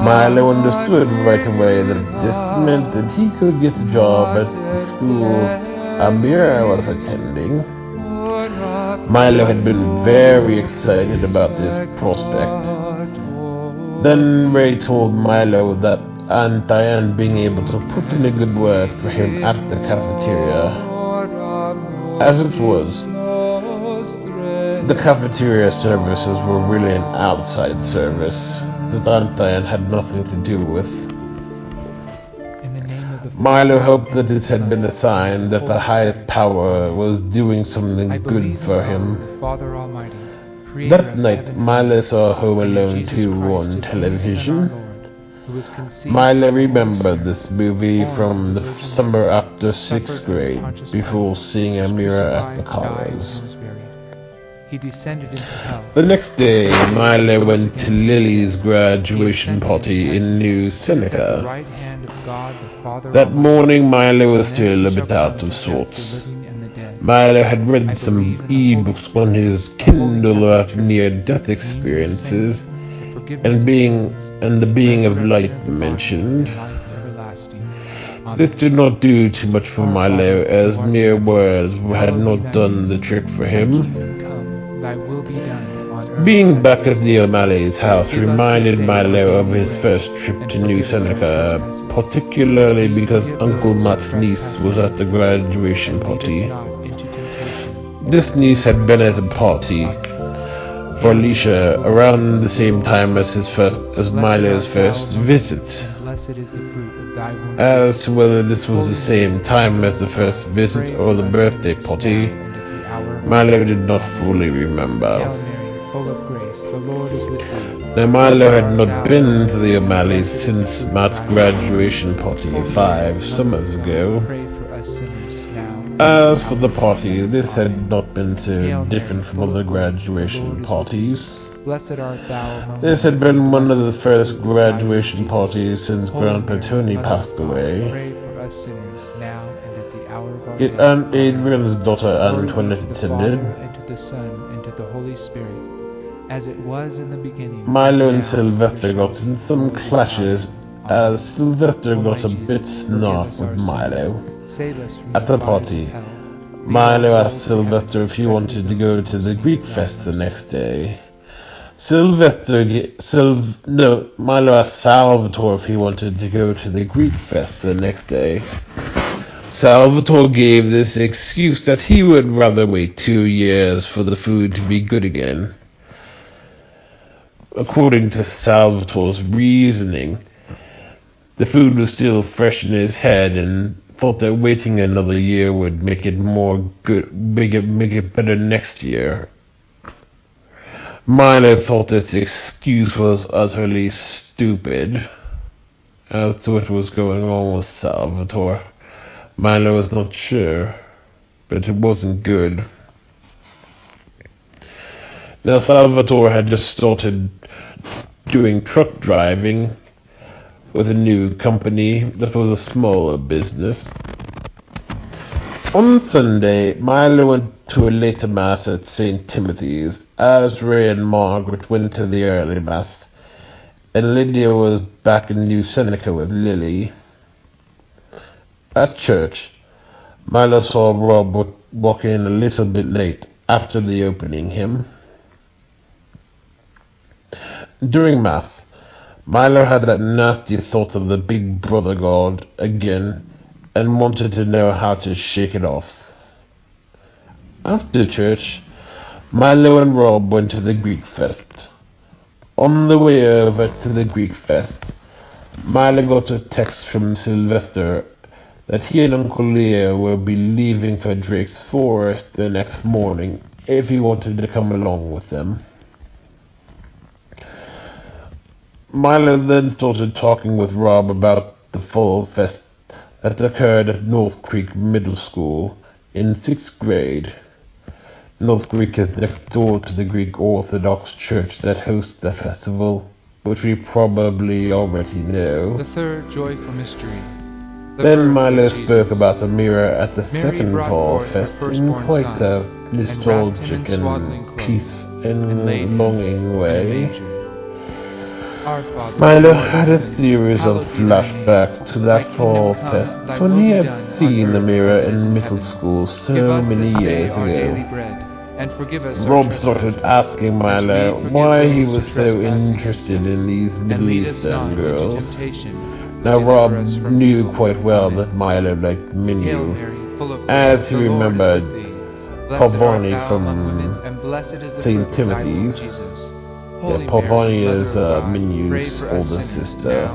Milo understood right away that this meant that he could get a job at the school Amira was attending. Milo had been very excited about this prospect. Then Ray told Milo that Aunt Diane being able to put in a good word for him at the cafeteria. As it was, the cafeteria services were really an outside service that Aunt Diane had nothing to do with. Milo hoped that it had been a sign that the highest power was doing something good for him. That night, Milo saw Home Alone 2 on television. Milo remembered this movie from the summer after 6th grade, before seeing a mirror at the cars. The next day, Milo went to Lily's graduation party in New Seneca. That morning, Milo was still a bit out of sorts. Milo had read some e-books on his Kindle of near-death experiences, and the being of light mentioned. This did not do too much for Milo, as mere words had not done the trick for him. Being back at the O'Malley's house reminded Milo of his first trip to New Seneca, particularly because Uncle Matt's niece was at the graduation party. This niece had been at a party for Alicia around the same time as Milo's first visit. As to whether this was the same time as the first visit or the birthday party, Milo did not fully remember. Now Milo had not been to the O'Malleys since Matt's graduation party 5 summers ago. As for the party, this had not been so different from other graduation parties. This had been one of the first graduation parties since Grandpa Tony passed away. Aunt Adrian's daughter Antoinette attended. Milo and Sylvester got in some clashes, as Sylvester got a bit snark with Milo. At the party, Milo asked Sylvester if he wanted to go to the Greek fest the next day. Milo asked Salvatore if he wanted to go to the Greek fest the next day. Salvatore gave this excuse that he would rather wait 2 years for the food to be good again. According to Salvatore's reasoning, the food was still fresh in his head, and thought that waiting another year would make it better next year. Milo thought this excuse was utterly stupid. As to what was going on with Salvatore, Milo was not sure, but it wasn't good. Now Salvatore had just started doing truck driving with a new company that was a smaller business. On Sunday, Milo went to a later mass at St. Timothy's, as Ray and Margaret went to the early mass, and Lydia was back in New Seneca with Lily. At church, Milo saw Rob walk in a little bit late after the opening hymn. During mass, Milo had that nasty thought of the Big Brother God again, and wanted to know how to shake it off. After church, Milo and Rob went to the Greek fest. On the way over to the Greek fest, Milo got a text from Sylvester that he and Uncle Leo would be leaving for Drake's Forest the next morning if he wanted to come along with them. Milo then started talking with Rob about the fall fest that occurred at North Creek Middle School in 6th grade. North Creek is next door to the Greek Orthodox Church that hosts the festival, which we probably already know. The third joyful mystery. Then Milo spoke about the mirror at the second fall fest in quite a nostalgic and peaceful and longing way. Milo had a series of flashbacks to that fall fest when he had seen the mirror in middle school so many years ago. Rob started asking Milo why he was so interested in these Middle Eastern girls. Now Rob knew quite well that Milo liked Minu, as he remembered Pavoni from St. Timothy's. Yeah, Pavoni is Minu's older sister.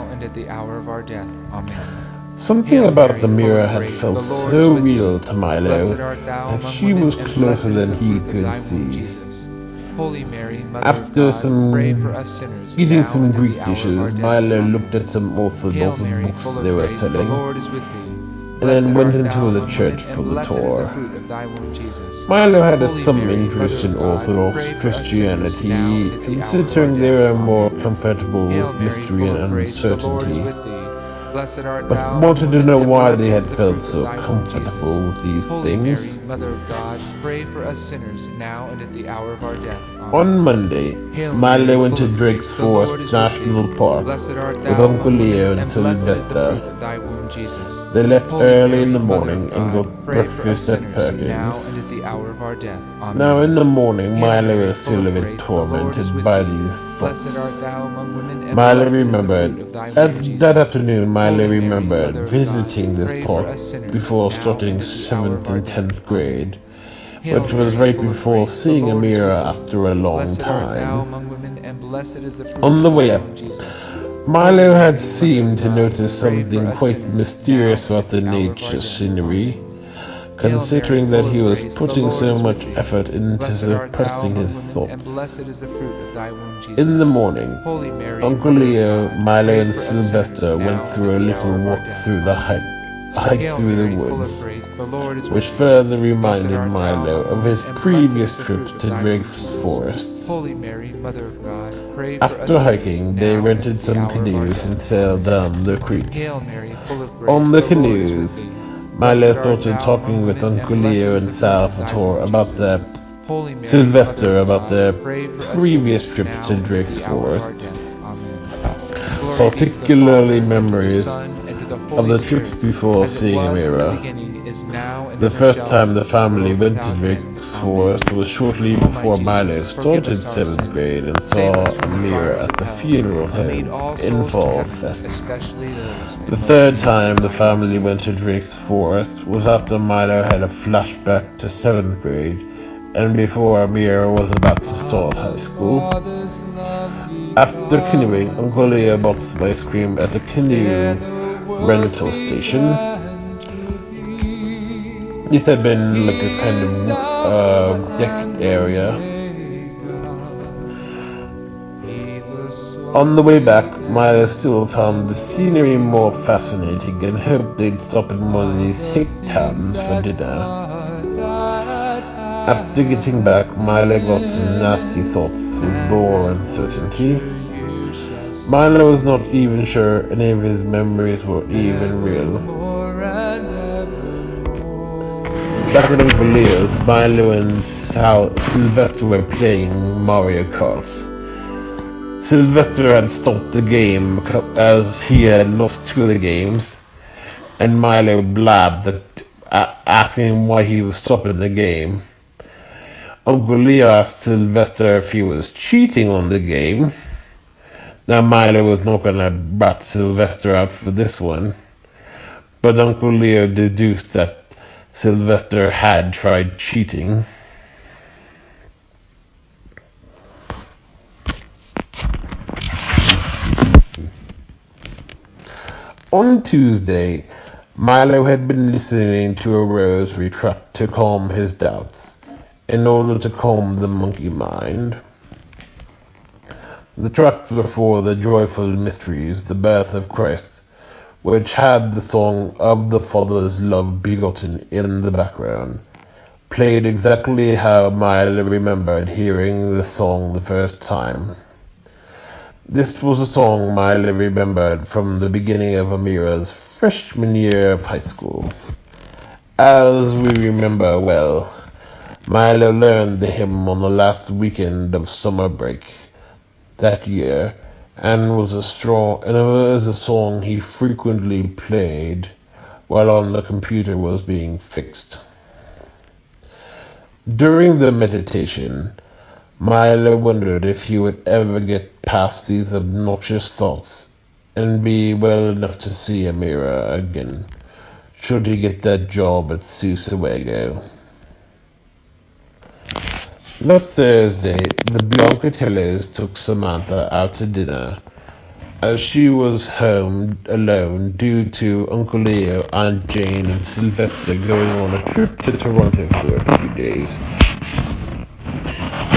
Something Hail about Mary, the full mirror of had grace, felt the Lord is so with real thee. to Milo Blessed art thou that among she was women, and closer blessed is than the he fruit of could thy womb, see. Jesus. Holy Mary, Mother of After God, pray for us sinners, eating now some and at the Greek hour of our dishes, death. Milo looked Amen. at some Hail Orthodox Mary, books full they of were grace, the selling, Lord is with thee. and Blessed then went art into thou the among church women, for and the blessed is the tour. fruit of thy womb, Jesus. Milo had Holy some Mary, Mother interest in of God, Orthodox pray for us sinners, now Christianity, and at the hour of our considering they death. were more Amen. compatible Hail with Mary, mystery full and of grace, the Lord is uncertainty, with thee. Blessed art but thou among wanted to women, know and why blessed they is had the felt fruit of so thy womb, Jesus. compatible with these Holy things. Mary, Mother of God, pray for us sinners, now and at the hour of our death. Amen. On Monday, Hail Milo Mary, went full to of Drake's grace, the Lord Forest is with National thee. Park Blessed art with thou Uncle among Leo women, and and blessed is the fruit Sylvester. of thy womb, Jesus. They left Holy early in Mary, the Mother morning of and God, got pray for us breakfast at sinners, now and Perkins. at the hour of our death. Now in Amen. the morning, Hail Milo Mary, was full still a of bit grace, the Lord is tormented with by thee. these Blessed art thoughts. thou among women, and Milo blessed is the fruit remembered, of thy womb, that Jesus. afternoon, Milo Holy Mary, remembered Mother of God, visiting this pray for park us sinners, before now starting and at the hour of 7th our and death. 10th grade, Amen. Hail which was Mary, right full of before grace, the seeing a Lord is mirror with thee. after a long Blessed art thou time. among women, and blessed is the fruit On of the thy way up, womb, Jesus. Milo Holy had Mary, Mother seemed of to God, notice pray for something us quite sinners, now mysterious and about at the the hour of our nature death. scenery, Amen. Hail Mary, considering that full he of was grace, the putting Lord so is with much thee. effort into Blessed art thou suppressing among his women, and thoughts. blessed is the fruit of thy womb, Jesus. In the morning, Holy Mary, Uncle Mother of Leo, God, Milo, pray and for us sinners, Sylvester went now and through at a the little hour of our walk death. through the Amen. hike Hail through the Mary, full woods, of grace, the Lord is which with thee. further Blessed reminded art thou Milo among of women, his and blessed previous is the trips fruit of to thy womb, Drake's Jesus. forests. Holy Mary, Mother of God, pray for us After sinners, hiking, they now and rented at the some hour of our canoes death. and sailed Amen. down the creek. Hail Mary, full of On grace, the the Lord is with canoes, thee. Milo Blessed art started thou among talking with women, and Uncle blessed Leo is and the fruit of thy Salvatore womb, about Jesus. their Holy Mary, Mother Sylvester of about God, their pray for us previous sinners, trips now to and at Drake's the hour of our Forest, death. Amen. Glory be to the particularly Father, and to the memories Son, and to the of Holy the trips Spirit, before as it seeing a was in the mirror. beginning, is now, and The ever first shall time be, the family world went to without end. Drake's Amen. Forest was shortly O my before Milo Jesus, forgive started us our 7th sins, grade and save saw us a from the mirror fires at of the hell, funeral and lead home all in souls to Fall heaven, Fest. especially those The in most third need of time the thy family mercy. went to Drake's Forest was after Milo had a flashback to 7th grade and before Amira was about to start high school. After canoeing, Uncle Leo bought some ice cream at the canoe rental station. This had been like a kind of deck area. On the way back, Milo still found the scenery more fascinating and hoped they'd stop in one of these hick towns for dinner. After getting back, Milo got some nasty thoughts of more uncertainty. Milo was not even sure any of his memories were even real. Back at Uncle Leo's, Milo and Sylvester were playing Mario Karts. Sylvester had stopped the game as he had lost 2 of the games, and Milo blabbed asking him why he was stopping the game. Uncle Leo asked Sylvester if he was cheating on the game. Now Milo was not gonna bat Sylvester out for this one, but Uncle Leo deduced that Sylvester had tried cheating. On Tuesday, Milo had been listening to a rosary tract to calm his doubts, in order to calm the monkey mind. The tracts were for the joyful mysteries, the birth of Christ, which had the song of the Father's love begotten in the background, played exactly how Milo remembered hearing the song the first time. This was a song Milo remembered from the beginning of Amira's freshman year of high school. As we remember well, Milo learned the hymn on the last weekend of summer break that year, and it was a song he frequently played while on the computer was being fixed. During the meditation, Milo wondered if he would ever get past these obnoxious thoughts and be well enough to see Amira again, should he get that job at Susawago. That Thursday, the Biancatellos took Samantha out to dinner, as she was home alone due to Uncle Leo, Aunt Jane, and Sylvester going on a trip to Toronto for a few days.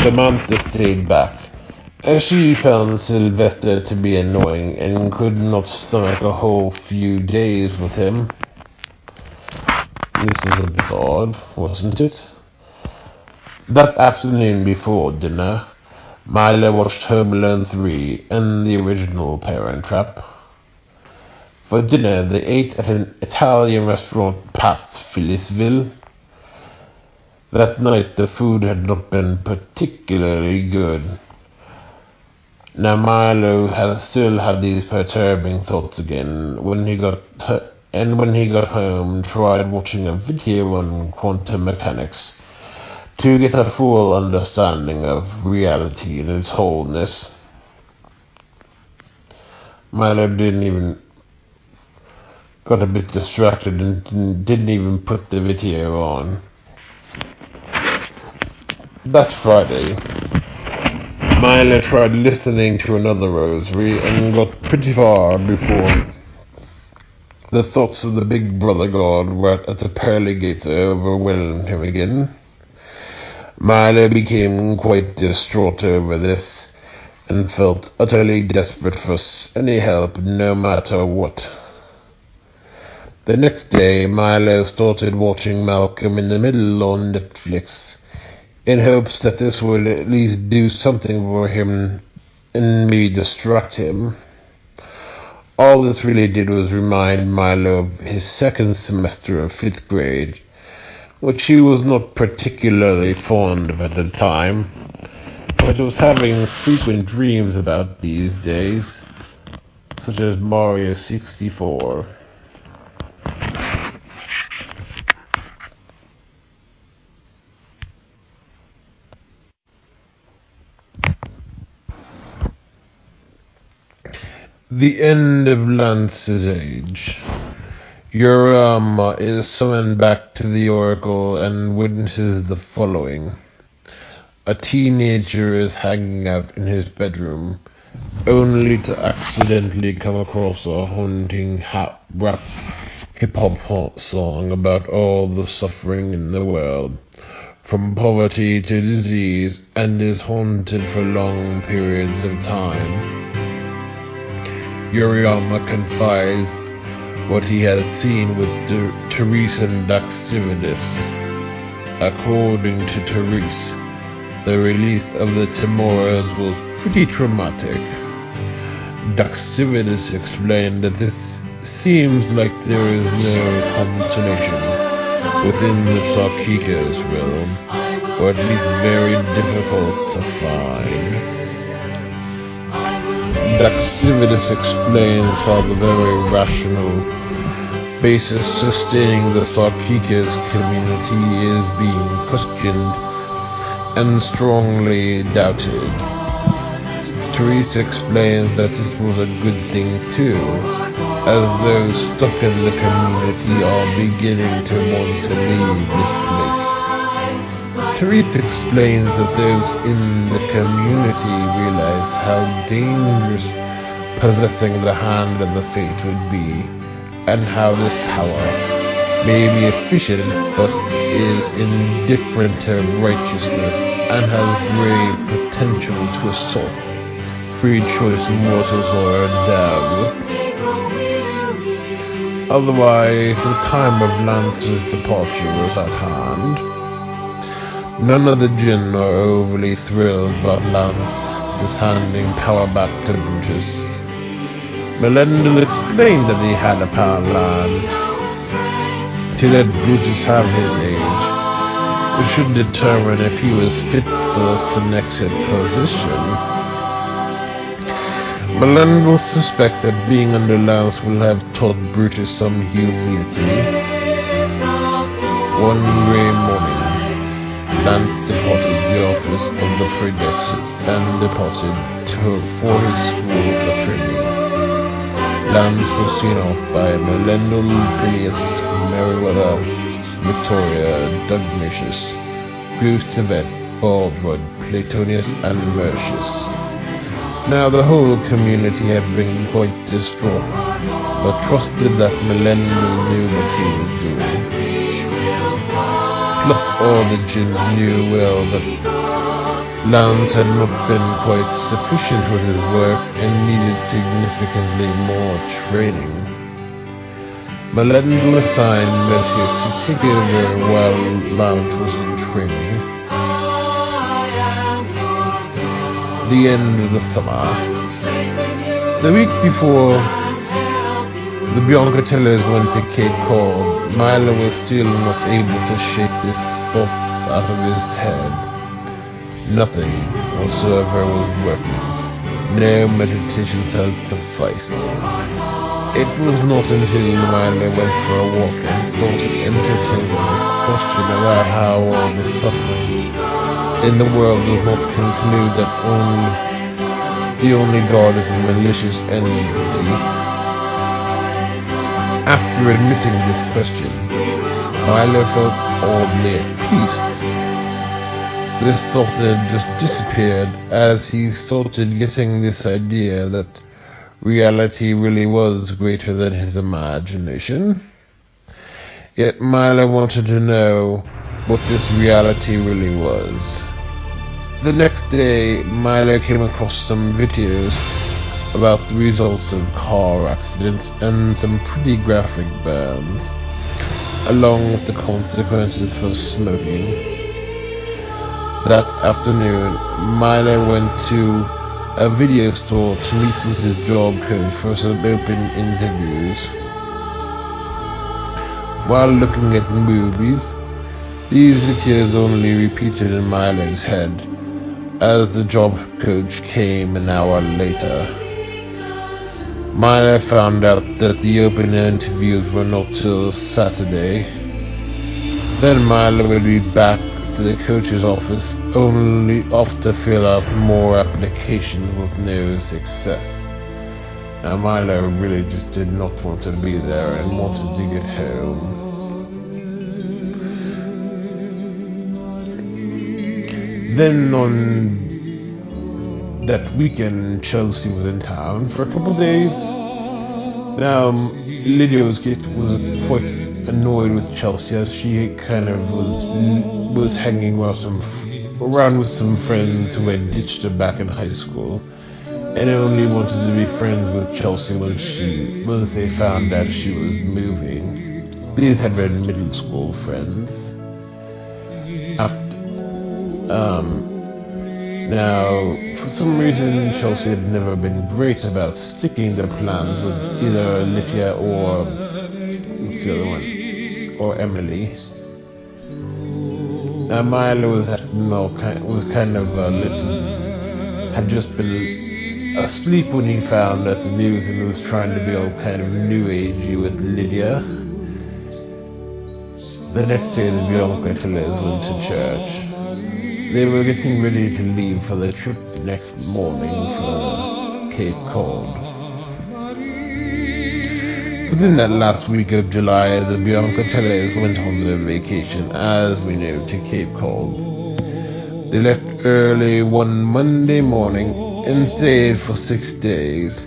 Samantha stayed back, as she found Sylvester to be annoying and could not stomach a whole few days with him. This was a bit odd, wasn't it? That afternoon before dinner, Milo watched Home Alone 3 and the original Parent Trap. For dinner, they ate at an Italian restaurant past Phyllisville. That night, the food had not been particularly good. Now Milo still had these perturbing thoughts again when he got home, tried watching a video on quantum mechanics to get a full understanding of reality in its wholeness. Milo got a bit distracted and didn't even put the video on. That Friday, Milo tried listening to another rosary and got pretty far before the thoughts of the Big Brother God were at the pearly gates overwhelmed him again. Milo became quite distraught over this and felt utterly desperate for any help, no matter what. The next day, Milo started watching Malcolm in the Middle on Netflix, in hopes that this would at least do something for him and maybe distract him. All this really did was remind Milo of his second semester of 5th grade, which he was not particularly fond of at the time, but was having frequent dreams about these days, such as Mario 64. The end of Lance's age. Yorama is summoned back to the Oracle and witnesses the following. A teenager is hanging out in his bedroom, only to accidentally come across a haunting rap hip-hop song about all the suffering in the world, from poverty to disease, and is haunted for long periods of time. Yoriyama confides what he has seen with Therese and Daxivadis. According to Therese, the release of the Timoras was pretty traumatic. Daxivadis explained that this seems like there is no consolation within the Sarkikas realm, or at least very difficult to find. Daxivadis explains how the very rational basis sustaining the Sarkikas community is being questioned and strongly doubted. Therese explains that it was a good thing too, as those stuck in the community are beginning to want to leave this place. Therese explains that those in the community realize how dangerous possessing the hand of the fate would be, and how this power may be efficient but is indifferent to righteousness and has grave potential to assault free choice mortals are endowed with. Otherwise, the time of Lance's departure was at hand. None of the Jinn are overly thrilled about Lance handing power back to Brutus. Melendel explained that he had a power plan to let Brutus have his age, which should determine if he was fit for the Synexit position. Melendel suspects that being under Lance will have taught Brutus some humility. One grey morning, Lance departed the office of the Predexit and departed for his school for training. Lance was seen off by Melendel, Phineas, Meriwether, Victoria, Doug Matius, Bruce Tevet, Baldwood, Platonius, and Mercius. Now the whole community had been quite distraught, but trusted that Melendez knew what he was doing. Plus all the gins knew well that Lance had not been quite sufficient with his work and needed significantly more training. Melendez assigned Mercius to take over while Lance was in training. The end of the summer. The week before the Biancatellis went to Cape Cod, Milo was still not able to shake his thoughts out of his head. Nothing whatsoever was working. No meditations had sufficed. It was not until Milo went for a walk and started entertaining the question about how all the suffering in the world does not conclude that the only God is a malicious entity. After admitting this question, Milo felt oddly at peace. This thought had just disappeared as he started getting this idea that reality really was greater than his imagination. Yet Milo wanted to know what this reality really was. The next day, Milo came across some videos about the results of car accidents and some pretty graphic burns, along with the consequences for smoking. That afternoon, Milo went to a video store to meet with his job coach for some open interviews. While looking at movies, these videos only repeated in Milo's head as the job coach came an hour later. Milo found out that the open interviews were not till Saturday. Then Milo would be back to the coach's office, only off to fill out more applications with no success. Now Milo really just did not want to be there and wanted to get home. Then on that weekend, Chelsea was in town for a couple of days. Now Lydia was quite annoyed with Chelsea as she kind of was hanging around with some friends who had ditched her back in high school, and only wanted to be friends with Chelsea once they found out she was moving. These had been middle school friends. Now, for some reason, Chelsea had never been great about sticking to plans with either Lydia or what's the other one, or Emily. Now, Milo had just been asleep when he found out the news and was trying to be all kind of new agey with Lydia. The next day, the Biancatellis went to church. They were getting ready to leave for their trip the next morning for Cape Cod. Within that last week of July, the Biancatellis went on their vacation, as we know, to Cape Cod. They left early one Monday morning and stayed for 6 days.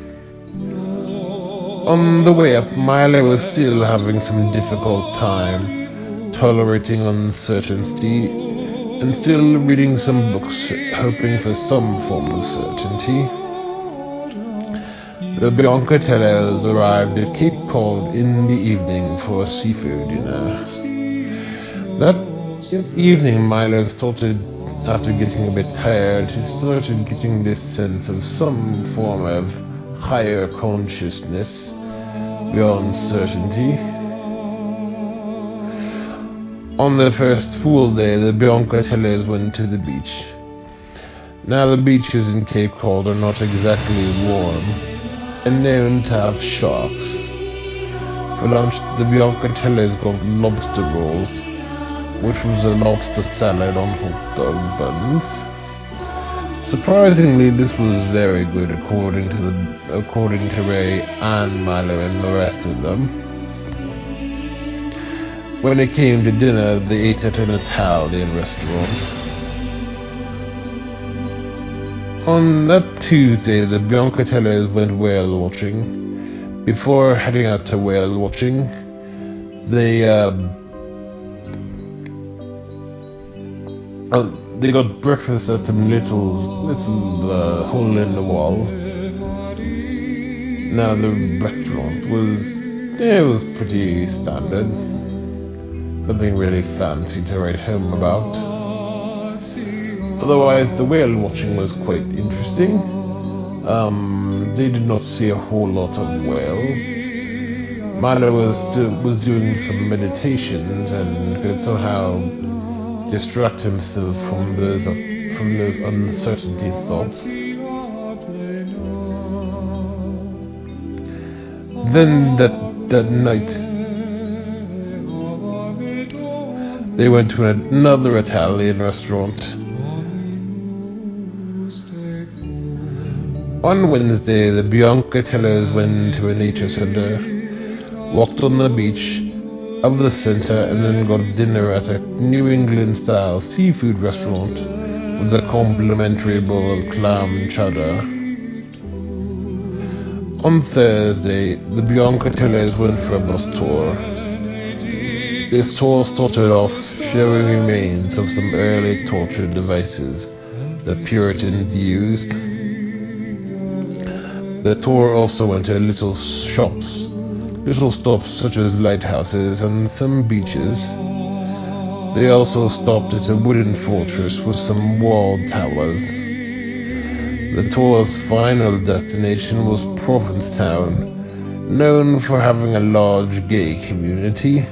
On the way up, Milo was still having some difficult time tolerating uncertainty, and still reading some books, hoping for some form of certainty. The Biancatellis arrived at Cape Cod in the evening for a seafood dinner. That evening, Milo started, after getting a bit tired, he started getting this sense of some form of higher consciousness beyond certainty. On the first full day, the Biancatellis went to the beach. Now the beaches in Cape Cod are not exactly warm, and known to have sharks. For lunch, the Biancatellis got lobster rolls, which was a lobster salad on hot dog buns. Surprisingly, this was very good according to Ray and Milo and the rest of them. When it came to dinner, they ate at an Italian restaurant. On that Tuesday, the Biancatellos went whale watching. Before heading out to whale watching, they got breakfast at some little hole in the wall. Now the restaurant was pretty standard, nothing really fancy to write home about. Otherwise, the whale watching was quite interesting. They did not see a whole lot of whales. Milo was doing some meditations and could somehow distract himself from those uncertainty thoughts. Then that night, they went to another Italian restaurant. On Wednesday, the Biancatellos went to a nature center, walked on the beach of the center, and then got dinner at a New England-style seafood restaurant with a complimentary bowl of clam chowder. On Thursday, the Biancatellos went for a bus tour. This tour started off showing remains of some early torture devices the Puritans used. The tour also went to little stops such as lighthouses and some beaches. They also stopped at a wooden fortress with some walled towers. The tour's final destination was Provincetown, known for having a large gay community.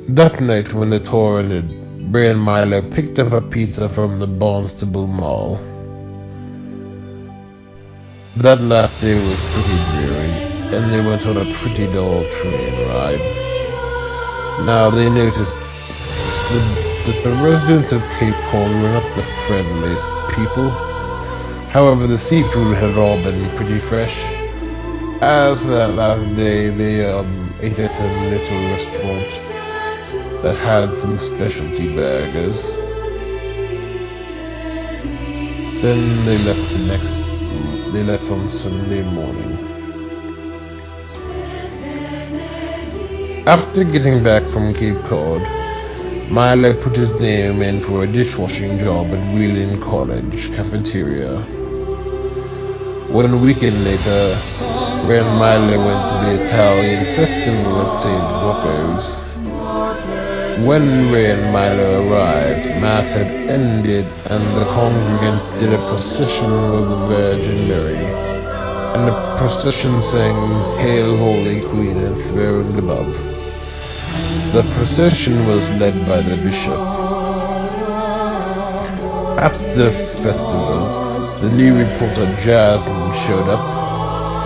That night when the tour ended, Bray and Milo picked up a pizza from the Barnstable Mall. That last day was pretty dreary, and they went on a pretty dull train ride. Now they noticed that the residents of Cape Cod were not the friendliest people. However, the seafood had all been pretty fresh. As for that last day, they ate at a little restaurant that had some specialty burgers. Then they left on Sunday morning. After getting back from Cape Cod, Milo put his name in for a dishwashing job at Wheeling College cafeteria. 1 weekend later, Ray and Milo went to the Italian festival at St. Rocco's. When Ray and Milo arrived, Mass had ended and the congregants did a procession with the Virgin Mary, and the procession sang "Hail Holy Queen enthroned above." The procession was led by the bishop. At the festival, the new reporter Jasmine showed up,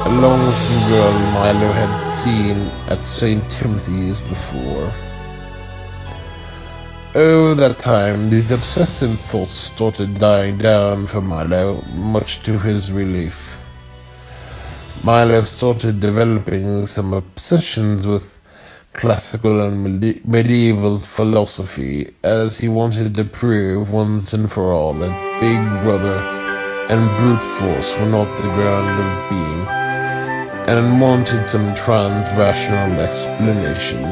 along with some girl Milo had seen at St. Timothy's before. Over that time, these obsessive thoughts started dying down for Milo, much to his relief. Milo started developing some obsessions with classical and medieval philosophy, as he wanted to prove once and for all that Big Brother and brute force were not the ground of being, and wanted some trans-rational explanation.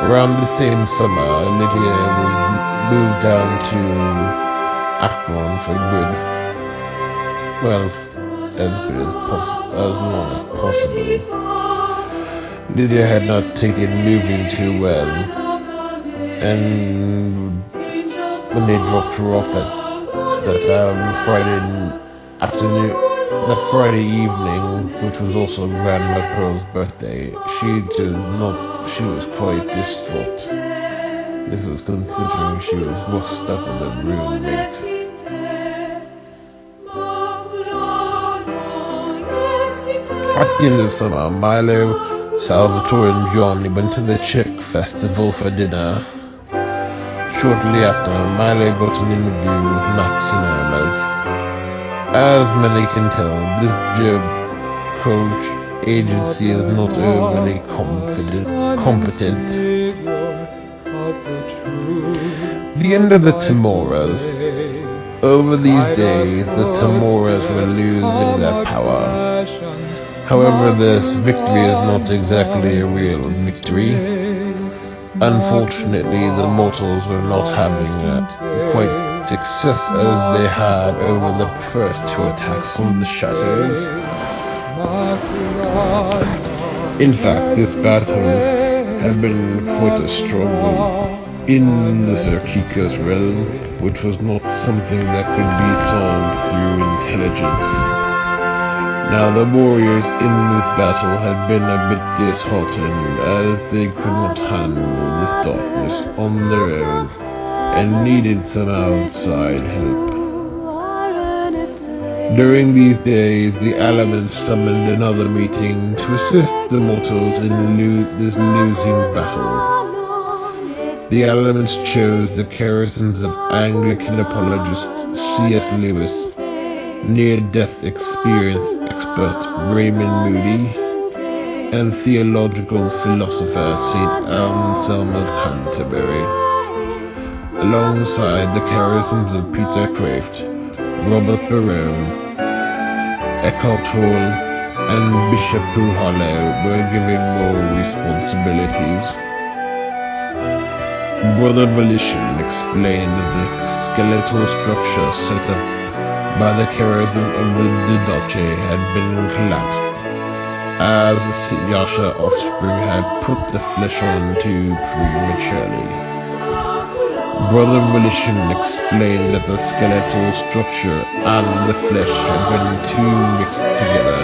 Around the same summer, Lydia was moved down to Akron for good. Well, as good as long as possible. Lydia had not taken moving too well, and when they dropped her off that Friday evening, which was also Grandma Pearl's birthday, she was quite distraught. This was considering she was washed up with a roommate. At the end of summer, Milo, Salvatore and Johnny went to the Czech festival for dinner. Shortly after, Milo got an interview with Max and Hermes. As many can tell, this job coach agency is not overly competent. The end of the Timuras. Over these days, the Timuras were losing their power. However, this victory is not exactly a real victory. Unfortunately, the mortals were not having quite success as they had over the first two attacks on the shadows. In fact, this battle had been quite a struggle in the Sarkikas realm, which was not something that could be solved through intelligence. Now the warriors in this battle had been a bit disheartened as they could not handle this darkness on their own and needed some outside help. During these days, the elements summoned another meeting to assist the mortals in this losing battle. The elements chose the charisms of Anglican apologist C.S. Lewis, near-death experience expert Raymond Moody, and theological philosopher St. Anselm of Canterbury, alongside the charisms of Peter Kraft, Robert Barone, Eckhart Tolle, and Bishop Puhallo were given more responsibilities. Brother Volition explained that the skeletal structure set up by the charism of the Didache had been collapsed, as the Yasha offspring had put the flesh on too prematurely. Brother Volition explained that the skeletal structure and the flesh had been too mixed together,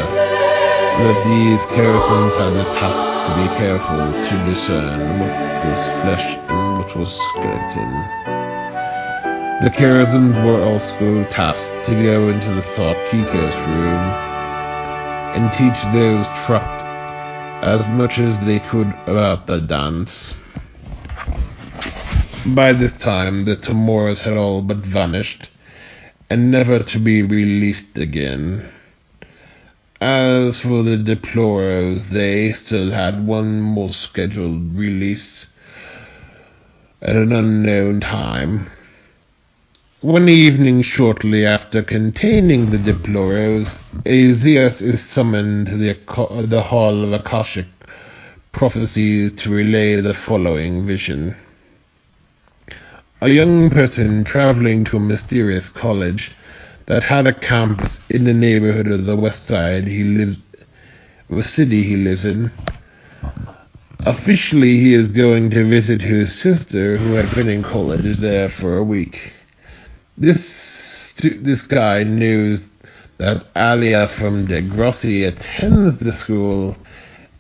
and that these charisms had the task to be careful to discern what was flesh and what was skeleton. The charisms were also tasked to go into the Sarkikas room and teach those trapped as much as they could about the dance. By this time, the Timuras had all but vanished, and never to be released again. As for the Deploros, they still had one more scheduled release at an unknown time. One evening shortly after containing the Deploros, Aegeus is summoned to the Hall of Akashic Prophecies to relay the following vision. A young person traveling to a mysterious college that had a campus in the neighborhood of the west side the city he lives in. Officially, he is going to visit his sister who had been in college there for a week. This guy knows that Alia from Degrassi attends the school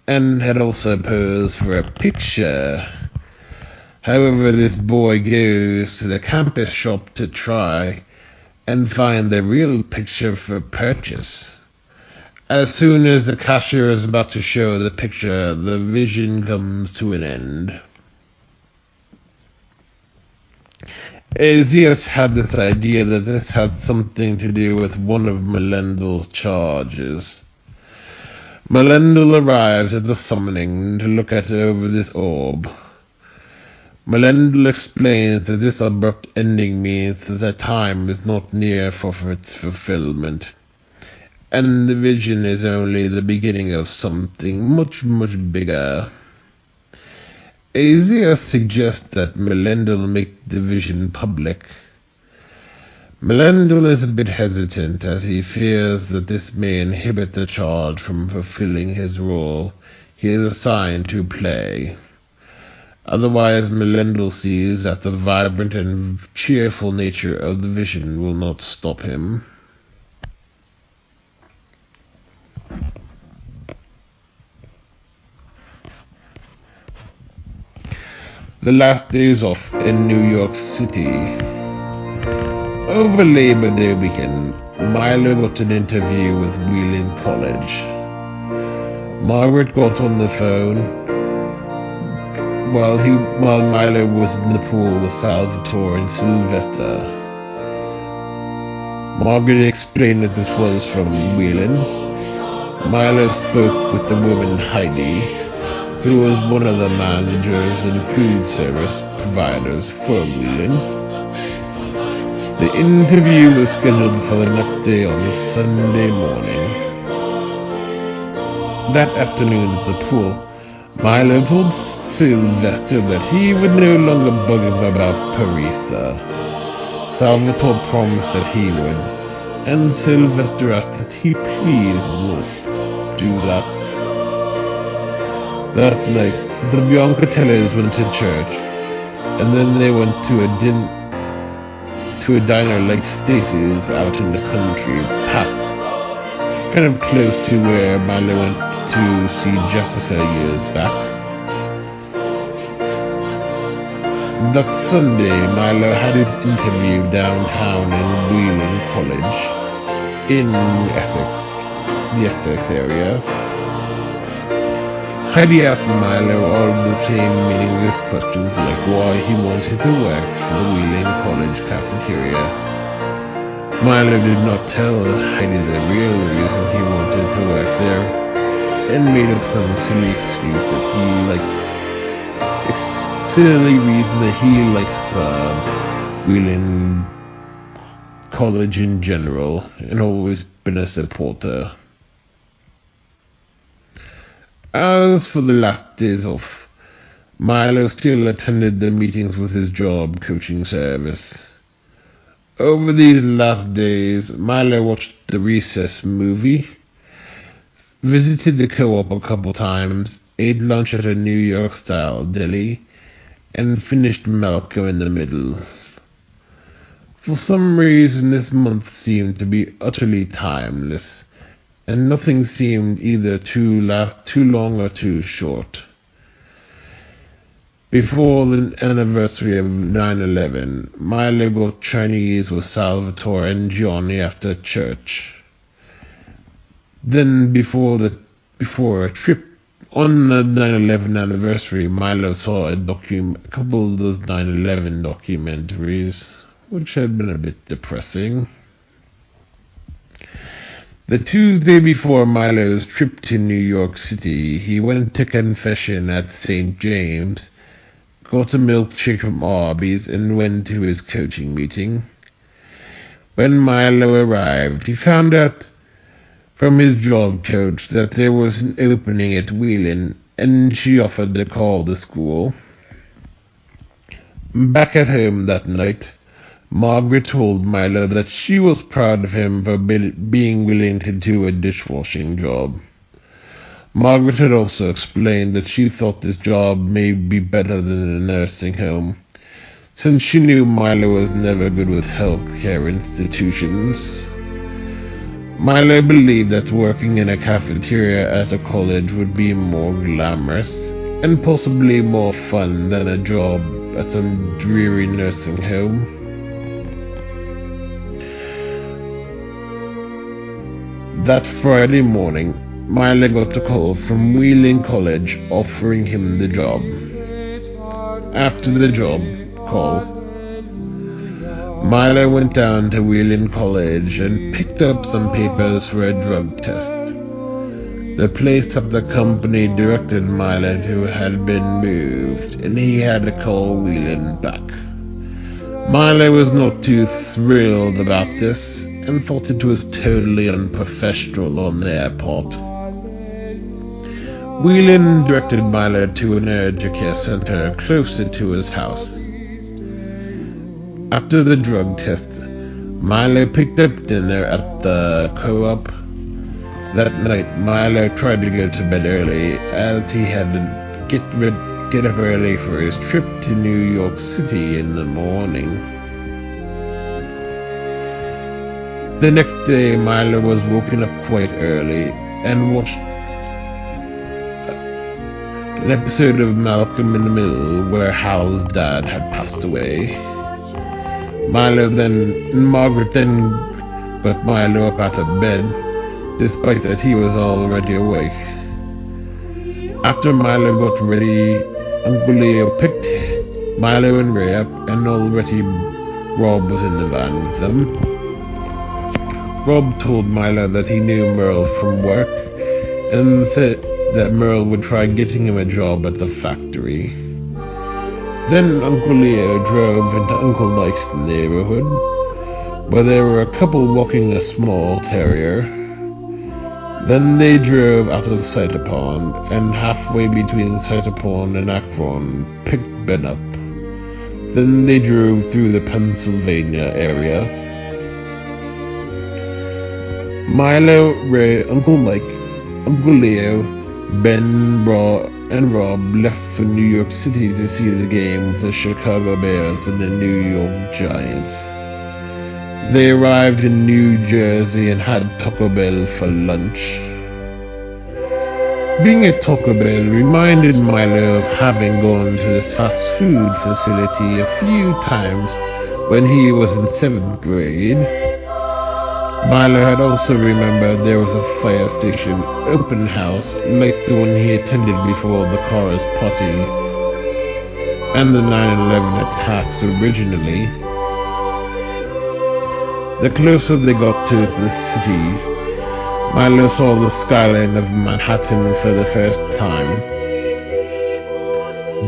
and had also posed for a picture. However, this boy goes to the campus shop to try and find the real picture for purchase. As soon as the cashier is about to show the picture, the vision comes to an end. Aegeus had this idea that this had something to do with one of Melendil's charges. Melendil arrives at the summoning to look over this orb. Melendil explains that this abrupt ending means that the time is not near for its fulfillment, and the vision is only the beginning of something much, much bigger. Aegeus suggests that Melendil make the vision public. Melendil is a bit hesitant as he fears that this may inhibit the charge from fulfilling his role he is assigned to play. Otherwise, Melendil sees that the vibrant and cheerful nature of the vision will not stop him. The last days off in New York City. Over Labor Day weekend, Milo got an interview with Wheeling College. Margaret got on the phone while Milo was in the pool with Salvatore and Sylvester. Margaret explained that this was from Wheeling. Milo spoke with the woman Heidi, who was one of the managers and food service providers for Wheeling. The interview was scheduled for the next day on a Sunday morning. That afternoon at the pool, Milo told Sylvester that he would no longer bug him about Parisa. Salvatore promised that he would, and Sylvester asked that he please won't do that. That night, the Biancatellis went to church, and then they went to a diner like Stacy's out in the country, kind of close to where Milo went to see Jessica years back. That Sunday, Milo had his interview downtown in Wheeling College, in the Essex area. Heidi asked Milo all the same meaningless questions like why he wanted to work for the Wheeling College cafeteria. Milo did not tell Heidi the real reason he wanted to work there, and made up some silly excuse that he likes Wheeling College in general, and always been a supporter. As for the last days off, Milo still attended the meetings with his job coaching service. Over these last days, Milo watched the Recess movie, visited the co-op a couple times, ate lunch at a New York-style deli, and finished Malcolm in the Middle. For some reason, this month seemed to be utterly timeless, and nothing seemed either to last too long or too short. Before the anniversary of 9/11, Milo got Chinese with Salvatore and Johnny after church. Then before a trip on the 9/11 anniversary, Milo saw a couple of those 9/11 documentaries, which had been a bit depressing. The Tuesday before Milo's trip to New York City, he went to confession at St. James, got a milkshake from Arby's, and went to his coaching meeting. When Milo arrived, he found out from his job coach that there was an opening at Wheeling, and she offered to call the school. Back at home that night, Margaret told Milo that she was proud of him for being willing to do a dishwashing job. Margaret had also explained that she thought this job may be better than a nursing home, since she knew Milo was never good with healthcare institutions. Milo believed that working in a cafeteria at a college would be more glamorous, and possibly more fun than a job at some dreary nursing home. That Friday morning, Milo got a call from Wheeling College offering him the job. After the job call, Milo went down to Wheeling College and picked up some papers for a drug test. The place that the company directed Milo to had been moved, and he had to call Wheeling back. Milo was not too thrilled about this, and thought it was totally unprofessional on their part. Wheeling directed Milo to an urgent care center closer to his house. After the drug test, Milo picked up dinner at the co-op. That night, Milo tried to go to bed early, as he had to get up early for his trip to New York City in the morning. The next day, Milo was woken up quite early and watched an episode of Malcolm in the Middle where Hal's dad had passed away. Margaret then got Milo up out of bed, despite that he was already awake. After Milo got ready, Uncle Leo picked Milo and Ray up, and already Rob was in the van with them. Rob told Milo that he knew Merle from work, and said that Merle would try getting him a job at the factory. Then Uncle Leo drove into Uncle Mike's neighborhood, where there were a couple walking a small terrier. Then they drove out of Cytopond, and halfway between Cytopond and Akron picked Ben up. Then they drove through the Pennsylvania area. Milo, Ray, Uncle Mike, Uncle Leo, Ben, and Rob left for New York City to see the game with the Chicago Bears and the New York Giants. They arrived in New Jersey and had Taco Bell for lunch. Being at Taco Bell reminded Milo of having gone to this fast food facility a few times when he was in 7th grade. Milo had also remembered there was a fire station open house like the one he attended before the Cars party and the 9/11 attacks originally. The closer they got to the city, Milo saw the skyline of Manhattan for the first time.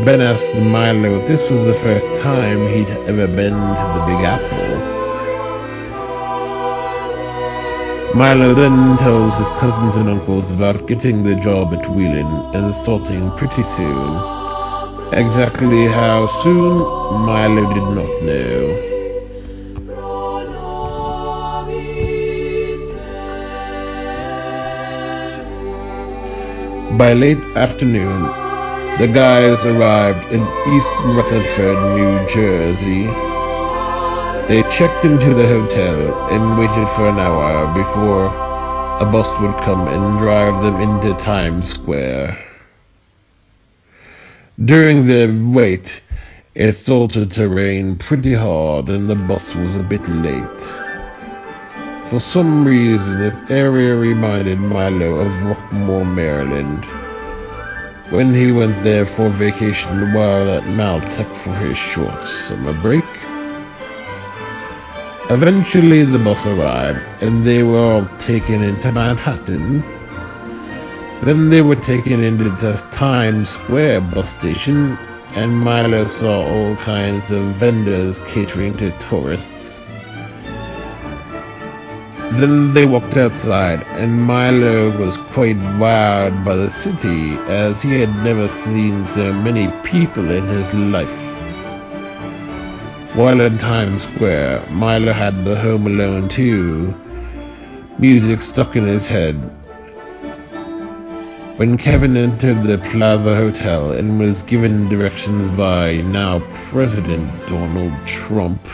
Ben asked Milo if this was the first time he'd ever been to the Big Apple. Milo then tells his cousins and uncles about getting the job at Wheeling and starting pretty soon. Exactly how soon, Milo did not know. By late afternoon, the guys arrived in East Rutherford, New Jersey. They checked into the hotel and waited for an hour before a bus would come and drive them into Times Square. During their wait, it started to rain pretty hard and the bus was a bit late. For some reason, this area reminded Milo of Rockmore, Maryland, when he went there for vacation while at Maltech for his short summer break. Eventually the bus arrived, and they were all taken into Manhattan. Then they were taken into the Times Square bus station, and Milo saw all kinds of vendors catering to tourists. Then they walked outside, and Milo was quite wowed by the city, as he had never seen so many people in his life. While in Times Square, Milo had the Home Alone 2 music stuck in his head. When Kevin entered the Plaza Hotel and was given directions by now President Donald Trump,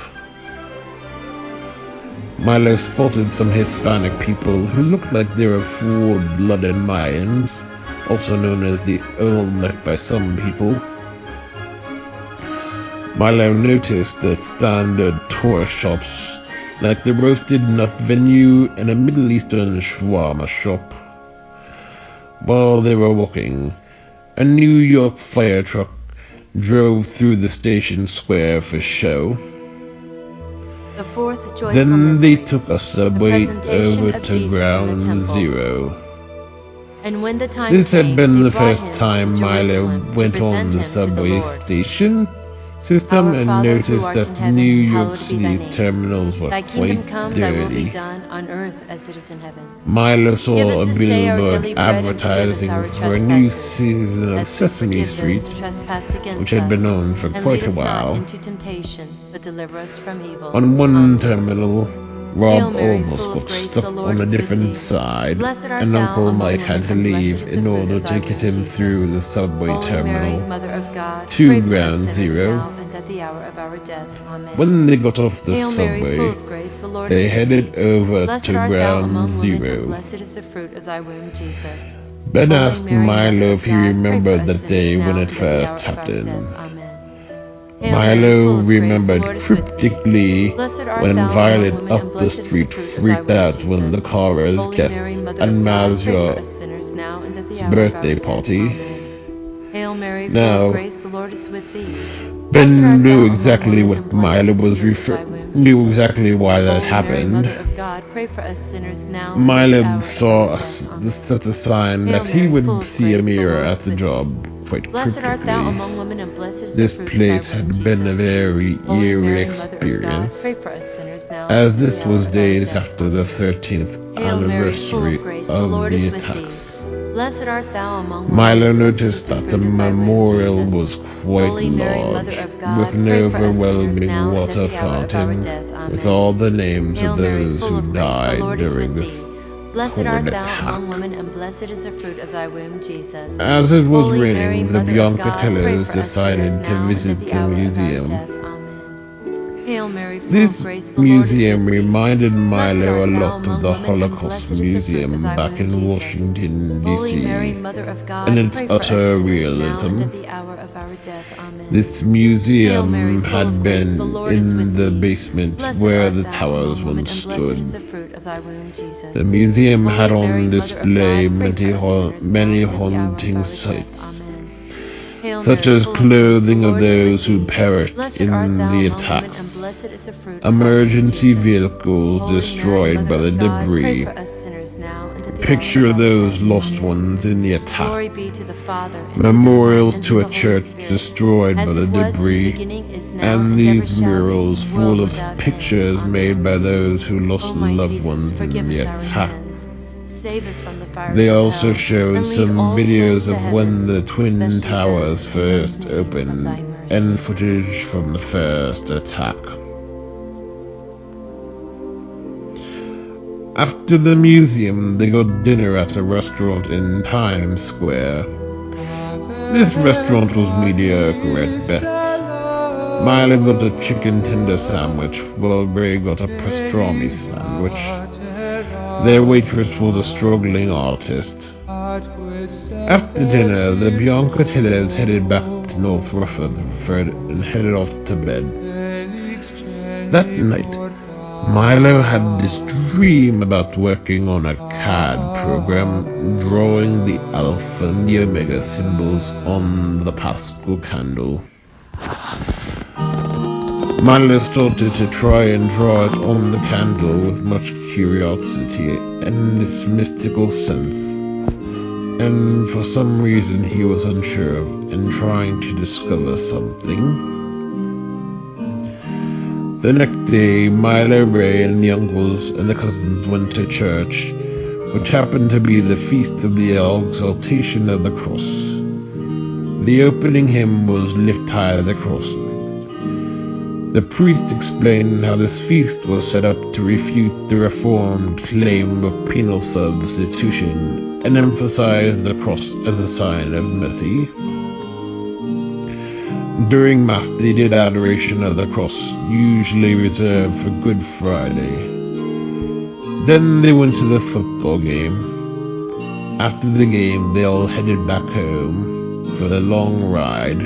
Milo spotted some Hispanic people who looked like they were full-blooded Mayans, also known as the Olmec by some people. Milo noticed that standard tourist shops like the Roasted Nut Venue and a Middle Eastern shawarma shop. While they were walking, a New York fire truck drove through the station square for show. The fourth joyful Then mystery, they took a subway presentation over of to Jesus in the Ground temple. Zero. And when the time This came, had been they the brought first him to time Milo Jerusalem to went on present the him to the subway Lord. station system Our and Father, who noticed art that in heaven, New York hallowed be thy City's name. terminals were Thy kingdom quite come, thy will be dirty. done, on earth as it is in heaven. Milo Give saw us a this day our billboard daily bread, and forgive us advertising our for a new trespasses, season of as we Sesame forgive Street, those who trespass against which had been us. on for And quite lead a us not while. into temptation, but deliver us from evil. On one Amen. terminal, Hail Rob Mary, almost full of got grace, stuck the Lord on a is with different thee. side, Blessed art and thou Uncle among Mike had to women, and blessed leave is in the fruit order of thy to get womb, him Jesus. through the subway Holy Mary, terminal Mother of God, to pray for us Ground sinners Zero. now and at the hour of our death. Amen. When they got off the Hail Mary, full subway, of grace, the Lord they is with headed thee. over Blessed to art thou among Ground women, and Zero. blessed is the fruit of thy womb, Jesus. Ben Holy asked Mary, Mother Milo of if he God, pray for remembered us that sinners day now when it and at the first hour of our happened. death. Amen. Hail Mary, full Milo of grace, the remembered Lord is with thee. cryptically Blessed art when thou among Violet women, up and the blessed is the street fruit of thy freaked womb, out when the Jesus. Cara's Holy guests Mary, Mother and of God, pray for Mazia us sinners now and at the hour of our birthday death. party. Amen. Hail Mary, full Now, of grace, the Lord is with thee. Blessed Ben art knew thou among exactly women, what and blessed Milo is the was fruit of thy womb, knew exactly why that Holy Mary, Mother happened. of God, pray for us sinners now and at the Milo hour saw of our death. Amen. such a sign Hail that he Mary, would full of see a grace, the mirror Lord at is the with thee. job quite Blessed art thou quickly. among women, and blessed is This the fruit of thy place womb, had been a Jesus. very Holy eerie Mary, Mother of God, experience, pray for us sinners now and as at the this hour was of our days death. after the Amen. 13th Hail Mary, full anniversary of grace, the of Lord the is with thee. attacks. Blessed art thou among women, Milo and blessed is noticed the that the fruit of thy womb, memorial Jesus. was quite Holy Mary, Mother large, of God, with an pray for us sinners overwhelming now and at water the hour of our fountain death. with Amen. all the names Hail of Mary, those full who of grace, the died Lord is during with this thee. Blessed horrid art thou attack. among women, and blessed is the fruit of thy womb, Jesus. As it was Holy Mary, raining, the Mother of God, pray Biancatellos for us sinners decided to now and at visit the the hour of our museum. death. Amen. Hail Mary, full This of grace, the Lord is museum with thee. reminded Blessed Milo a art thou lot of among the women, and Holocaust blessed is the fruit of Museum thy back womb, in Jesus. Washington, Holy Mary, D.C., Mother of God, and its pray for us utter sinners now realism. and at the hour of our death. Amen. This Hail Mary, museum full had of grace, the been Lord is with in the thee. basement Blessed where art the thou towers among women, once and blessed is the stood. fruit of thy womb, Jesus. The museum had Holy Mary, on Mother of display God, pray for us sinners now many and at the hour of haunting our death. sights, Amen. Hail such Mary, as full of grace, the clothing of Lord is with those who thee. perished Blessed art in thou the among women, and attacks, blessed is the fruit of thy womb, emergency Jesus. vehicles Holy Mary, destroyed Mother by the of God, pray debris, for us sinners now and at the hour of picture our those death. lost Amen. ones in the attack, Glory be to the Father, and to the Son, memorials and to to a the Holy church Spirit, destroyed by as the it was in the debris, beginning, is now, and and ever these shall murals be, full world of without end. pictures made Amen. by those who lost O my loved Jesus, ones forgive in the us our attack. sins, save us from the fires They of also hell, showed and lead some all souls videos to of when heaven, the Twin especially Towers those in most first need of opened, thy mercy. and footage from the first attack. After the museum, they got dinner at a restaurant in Times Square. This restaurant was mediocre at best. Milo got a chicken tender sandwich, while Ray got a pastrami sandwich. Their waitress was a struggling artist. After dinner, the Biancatellos headed back to North Rutherford and headed off to bed. That night, Milo had this dream about working on a CAD program, drawing the Alpha and the Omega symbols on the Paschal candle. Milo started to try and draw it on the candle with much curiosity and this mystical sense, and for some reason he was unsure of and trying to discover something. The next day, Milo, Ray, and the uncles and the cousins went to church, which happened to be the feast of the Exaltation of the Cross. The opening hymn was Lift High the Cross. The priest explained how this feast was set up to refute the Reformed claim of penal substitution and emphasize the cross as a sign of mercy. During Mass, they did adoration of the cross, usually reserved for Good Friday. Then they went to the football game. After the game, they all headed back home for the long ride.